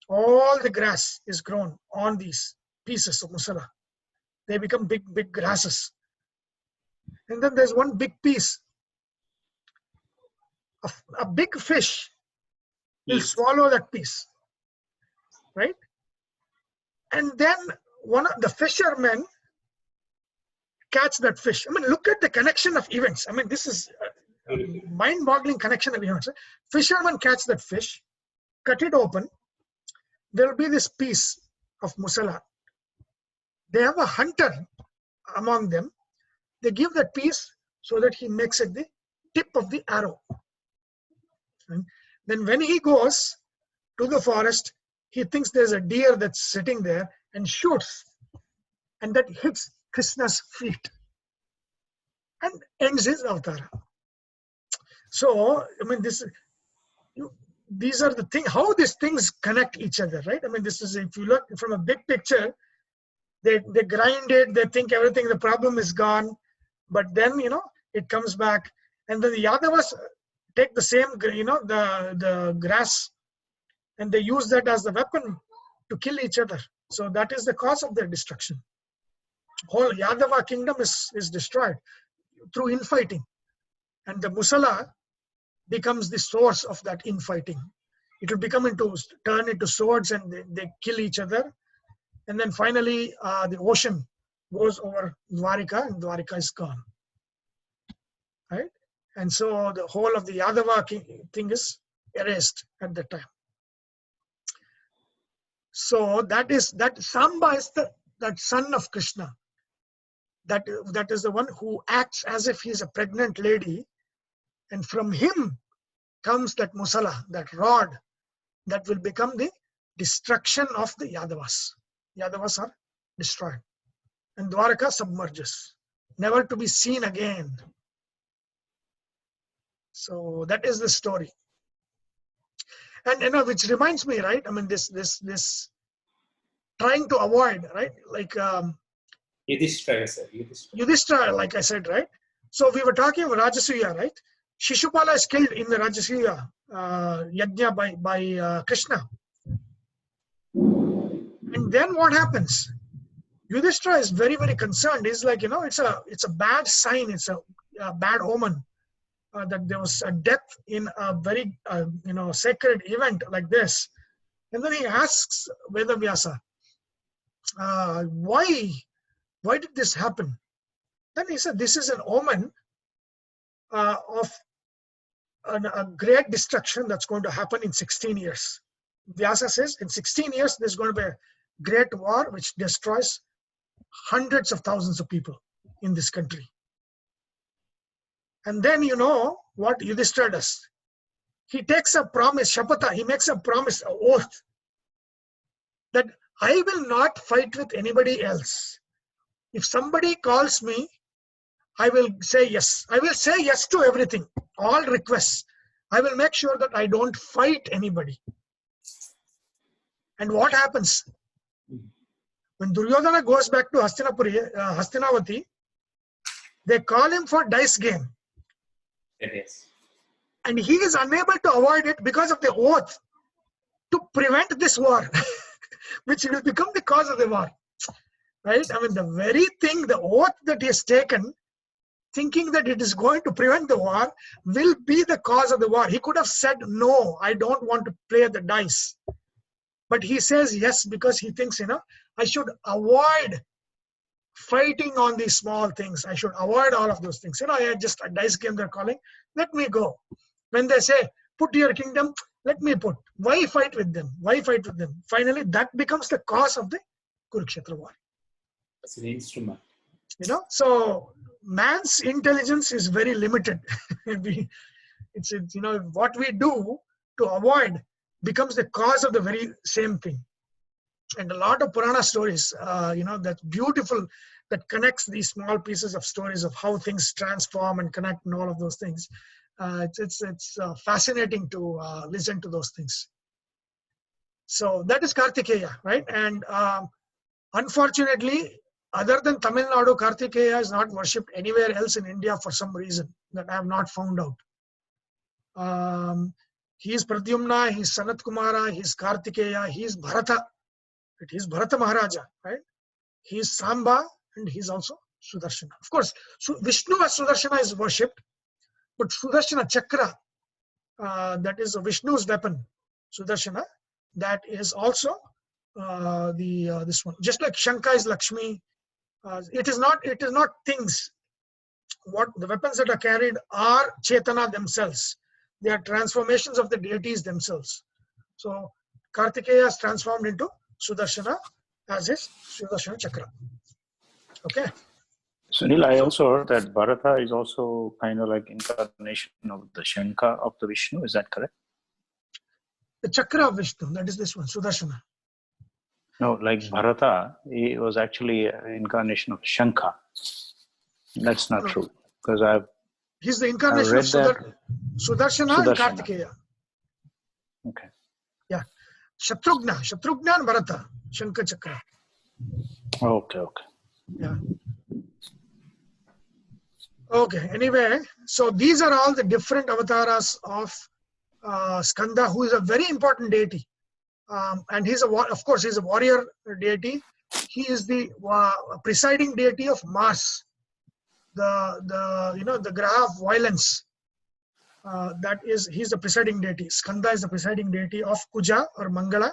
All the grass is grown on these pieces of Musala. They become big grasses. And then there's one big piece. A big fish will swallow that piece, right? And then one of the fishermen catch that fish. I mean, look at the connection of events. I mean, this is a mind-boggling connection of events. Fishermen catch that fish, cut it open. There will be this piece of Musala. They have a hunter among them. They give that piece so that he makes it the tip of the arrow. And then when he goes to the forest, he thinks there's a deer that's sitting there and shoots. And that hits Krishna's feet and ends his avatar. So, I mean, these are the things, how these things connect each other, right? I mean, this is, if you look from a big picture, they grind it, they think everything, the problem is gone, but then, it comes back. And then the Yadavas take the same, the grass, and they use that as the weapon to kill each other. So that is the cause of their destruction. Whole Yadava kingdom is destroyed through infighting. And the Musala becomes the source of that infighting. It will turn into swords, and they kill each other. And then finally, the ocean goes over Dwarika, and Dwarika is gone. Right? And so the whole of the Yadava thing is erased at that time. So that Samba is that son of Krishna. That is the one who acts as if he's a pregnant lady, and from him comes that Musala, that rod, that will become the destruction of the Yadavas. Yadavas are destroyed, and Dwaraka submerges, never to be seen again. So that is the story. And which reminds me, right? I mean, this trying to avoid, right? Like Yudhishthira, like I said, right? So we were talking about Rajasuya, right? Shishupala is killed in the Rajasuya yajna by Krishna. And then what happens? Yudhishthira is very, very concerned. He's like, it's a bad sign. It's a bad omen that there was a death in a very, sacred event like this. And then he asks Vedavyasa, why did this happen? Then he said, this is an omen of a great destruction that's going to happen in 16 years. Vyasa says, in 16 years, there's going to be a great war which destroys hundreds of thousands of people in this country. And then what Yudhishthira does. He takes a promise, Shapata, he makes a promise, an oath, that I will not fight with anybody else. If somebody calls me, I will say yes. I will say yes to everything, all requests. I will make sure that I don't fight anybody. And what happens? When Duryodhana goes back to Hastinavati, they call him for dice game. Yes. And he is unable to avoid it because of the oath to prevent this war. which will become the cause of the war. Right? I mean, the very thing, the oath that he has taken, thinking that it is going to prevent the war, will be the cause of the war. He could have said, no, I don't want to play the dice. But he says yes, because he thinks, I should avoid fighting on these small things. I should avoid all of those things. Just a dice game they're calling. Let me go. When they say, put your kingdom, let me put. Why fight with them? Why fight with them? Finally, that becomes the cause of the Kurukshetra war. It's an instrument. So man's intelligence is very limited. It's what we do to avoid becomes the cause of the very same thing. And a lot of Purana stories, that's beautiful, that connects these small pieces of stories of how things transform and connect and all of those things. It's fascinating to listen to those things. So that is Kartikeya, right? And unfortunately, other than Tamil Nadu, Kartikeya is not worshipped anywhere else in India for some reason that I have not found out. He is Pradyumna, he is Sanat Kumara, he is Kartikeya, he is Bharata. He is Bharata Maharaja, right? He is Samba, and he is also Sudarshana. Of course, Vishnu as Sudarshana is worshipped, but Sudarshana Chakra, that is Vishnu's weapon, Sudarshana, that is also this one. Just like Shanka is Lakshmi, it is not things. What the weapons that are carried are Chetana themselves. They are transformations of the deities themselves. So Kartikeya is transformed into Sudarshana as his Sudarshana Chakra. Okay. Sunil, I also heard that Bharata is also kind of like incarnation of the Shanka of the Vishnu. Is that correct? The Chakra of Vishnu, that is this one, Sudarshana. No, like Bharata, he was actually an incarnation of Shanka. That's not true, because he's the incarnation of Sudarshana and Kartikeya. Okay. Yeah. Shatrugna and Bharata, Shanka Chakra. Okay. Yeah. Okay, anyway, so these are all the different avatars of Skanda, who is a very important deity. And of course, he's a warrior deity. He is the presiding deity of Mars, the Graha of violence. He's the presiding deity. Skanda is the presiding deity of Kuja or Mangala.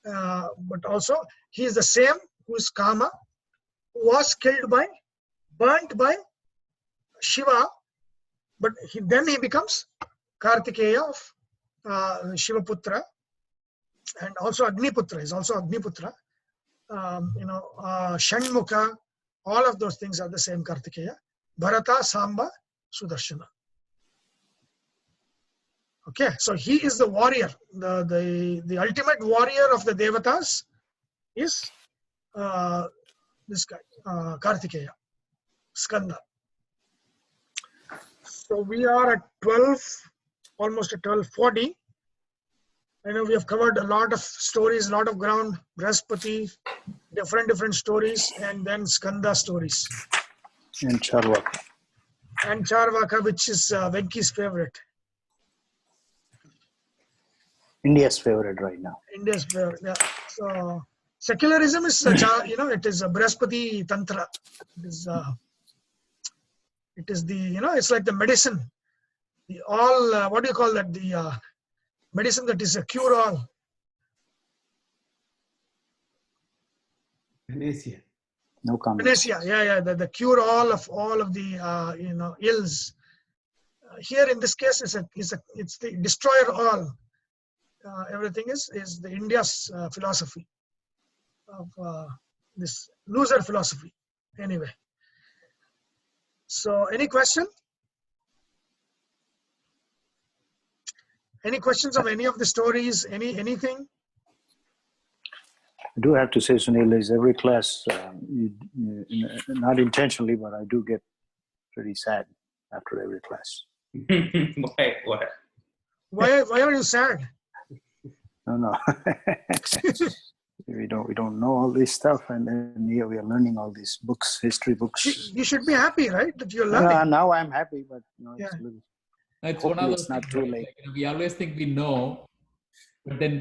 But also, he is the same who is Kama, who was burnt by Shiva, but then he becomes Kartikeya of Shivaputra, and also Agniputra is also Agniputra. Shanmukha, all of those things are the same Kartikeya. Bharata, Samba, Sudarshana. Okay, so he is the warrior. The ultimate warrior of the Devatas is this guy, Kartikeya, Skanda. So we are at 12, almost at 12:40. I know we have covered a lot of stories, a lot of ground. Brhaspati, different stories, and then Skanda stories. And Charvaka. And Charvaka, which is Venki's favorite. India's favorite right now. India's favorite, yeah. So secularism is, it is a Brhaspati Tantra. It is the, it's like the medicine. What do you call that? The medicine that is a cure-all. Panacea. No comment. Panacea, yeah. The cure-all of all of the, ills. Here in this case, it's the destroyer-all. Everything is the India's philosophy of this loser philosophy. Anyway. So, any question? Any questions of any of the stories? Anything? I do have to say, Sunil, is every class, not intentionally, but I do get pretty sad after every class. Why? Why are you sad? No. We don't know all this stuff, and then here we are learning all these books, history books. You should be happy, right? That you're learning. Now I'm happy, but it's a little. It's one of those it's not things, too right? late. Like, we always think we know, But then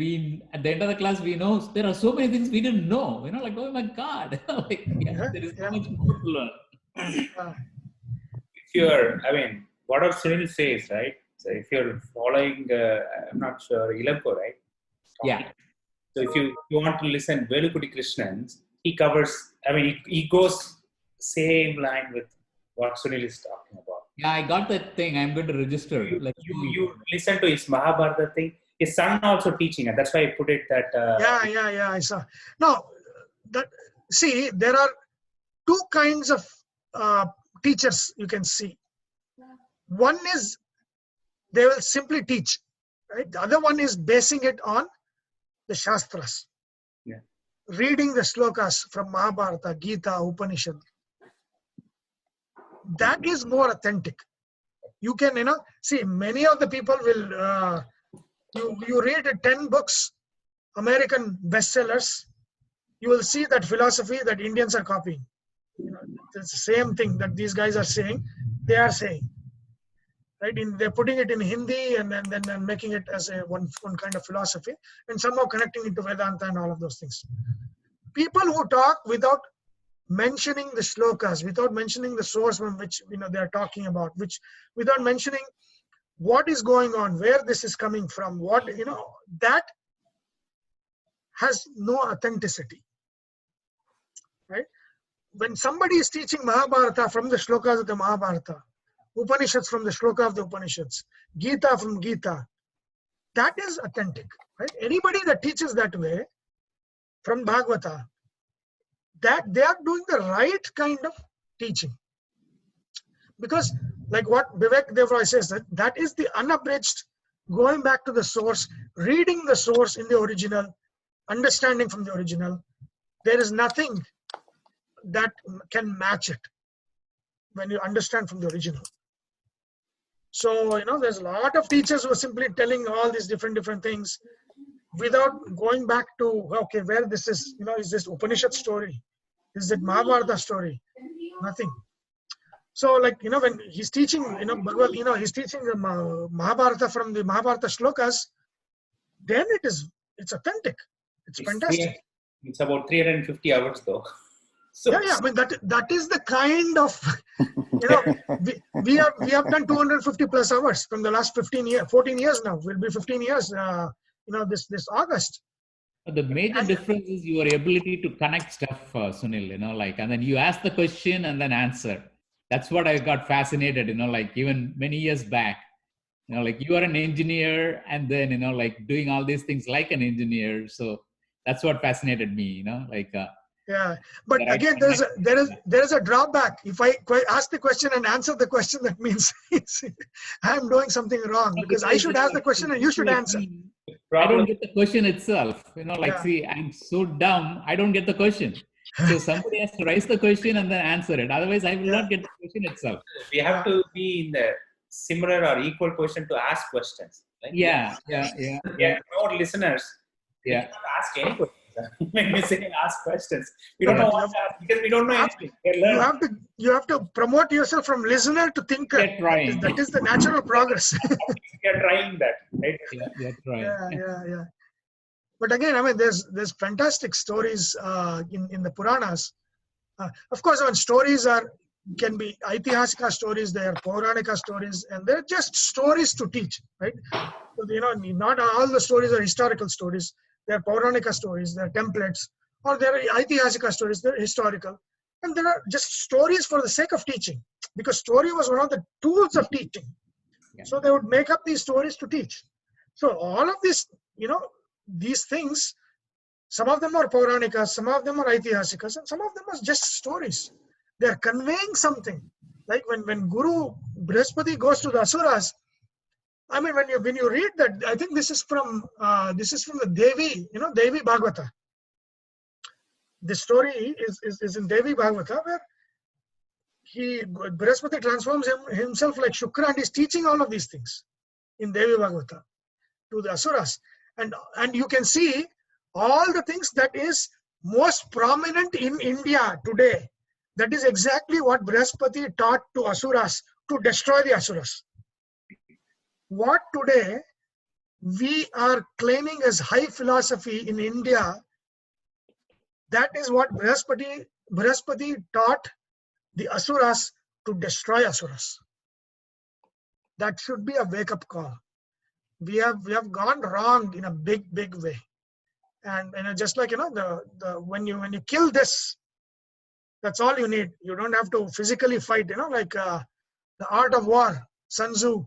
at the end of the class, we know there are so many things we didn't know. Like, oh my God, like, there is so much more to learn. If you're, what Sunil says, right? So if you're following, I'm not sure, Ilamko, right? Yeah. So if you want to listen Velukudi Krishnans, he covers, he goes same line with what Sunil is talking about. Yeah, I got that thing. I'm going to register. You listen to his Mahabharata thing. His son also teaching it. That's why I put it that. Yeah, I saw. Now, see, there are two kinds of teachers you can see. One is they will simply teach, right? The other one is basing it on the Shastras. Yeah. Reading the shlokas from Mahabharata, Gita, Upanishad. That is more authentic. You can, see, many of the people will, you read 10 books, American bestsellers, you will see that philosophy that Indians are copying. It's the same thing that these guys are saying, they are saying. Right? They're putting it in Hindi and then making it as one kind of philosophy and somehow connecting it to Vedanta and all of those things. People who talk without mentioning the shlokas, without mentioning the source from which they are talking about, without mentioning what is going on, where this is coming from, that has no authenticity. Right? When somebody is teaching Mahabharata from the shlokas of the Mahabharata, Upanishads from the shloka of the Upanishads, Gita from Gita, that is authentic. Right? Anybody that teaches that way from Bhagavata, that they are doing the right kind of teaching. Because like what Vivek Devroy says, that is the unabridged, going back to the source, reading the source in the original, understanding from the original. There is nothing that can match it when you understand from the original. So, there's a lot of teachers who are simply telling all these different things without going back to, okay, where this is, is this Upanishad story? Is it Mahabharata story? Nothing. So, like, when he's teaching, Bhagavad, he's teaching the Mahabharata from the Mahabharata shlokas, then it's authentic. It's fantastic. It's about 350 hours though. So yeah, that is the kind of, we have done 250 plus hours from the last 14 years now. Will be 15 years, this August. The major difference is your ability to connect stuff, Sunil, and then you ask the question and then answer. That's what I got fascinated, even many years back, you are an engineer and then, doing all these things like an engineer. So that's what fascinated me, yeah, but again, there is a drawback. If I ask the question and answer the question, that means I'm doing something wrong, because I should ask the question and you should answer. I don't get the question itself. See, I'm so dumb, I don't get the question. So somebody has to raise the question and then answer it. Otherwise, I will not get the question itself. We have to be in the similar or equal position to ask questions. Right? Yeah. More listeners. Yeah. We cannot ask any questions. When we say ask questions, we don't know what to ask because we don't know anything. You have to promote yourself from listener to thinker. That is the natural progress. We are trying that, right? Yeah, right. Yeah. But again, there's fantastic stories in the Puranas. Of course, when stories can be Aithihasika stories, they are Pauranika stories, and they're just stories to teach, right? So, not all the stories are historical stories. They're Pauranika stories, they're templates, or they're Aithihasika stories, they're historical. And there are just stories for the sake of teaching, because story was one of the tools of teaching. Yeah. So they would make up these stories to teach. So all of this, these things, some of them are Pauranika, some of them are Aithihasikas, and some of them are just stories. They're conveying something. Like when Guru Brhaspati goes to the Asuras, when you read that, I think this is from the Devi, Devi Bhagavata. The story is in Devi Bhagavata, where Brihaspati transforms himself like Shukra, and is teaching all of these things in Devi Bhagavata to the Asuras. And you can see all the things that is most prominent in India today. That is exactly what Brihaspati taught to Asuras to destroy the Asuras. What today we are claiming as high philosophy in India, that is what Brihaspati taught the Asuras to destroy Asuras. That should be a wake-up call. We have gone wrong in a big way, and just like the when you kill this, that's all you need. You don't have to physically fight. Like the art of war, Sun Tzu.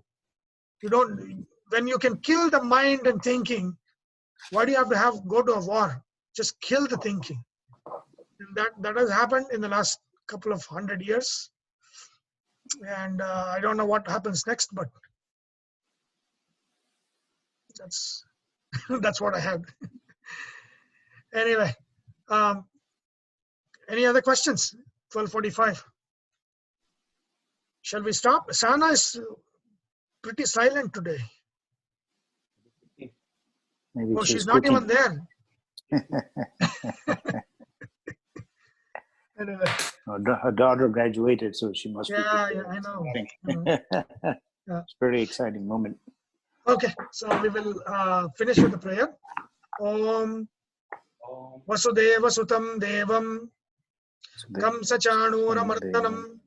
You don't. When you can kill the mind and thinking, why do you have to go to a war? Just kill the thinking. And that has happened in the last couple of 100 years, and I don't know what happens next, but that's that's what I have. Anyway, any other questions? 12:45. Shall we stop? Sana is pretty silent today. Maybe She's not cooking. even there. Anyway. Her daughter graduated, so she must be. Yeah, I know. Yeah. It's a very exciting moment. Okay, so we will finish with the prayer. Om Vasudeva Sutam Devam Kamsa Chanura Mardanam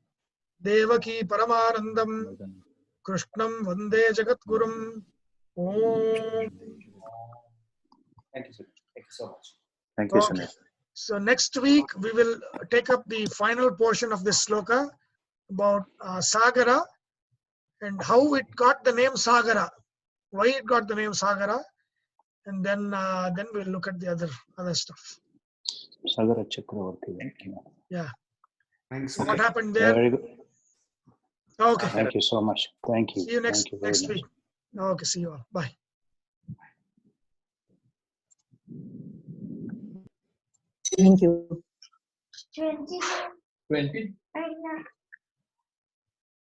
Devaki Paramarandam Krishnam Vande Jagat Gurum. Om. Thank you, sir. Thank you so much. Thank you, Okay. Sunil. So next week we will take up the final portion of this shloka about Sagara and how it got the name Sagara, why it got the name Sagara, and then we'll look at the other stuff. Sagara Chakravarti. Yeah. Thanks. So what happened there? Very good. Okay. Thank you so much. Thank you. See you next Thank you very week. Okay. See you all. Bye. Thank you. 20.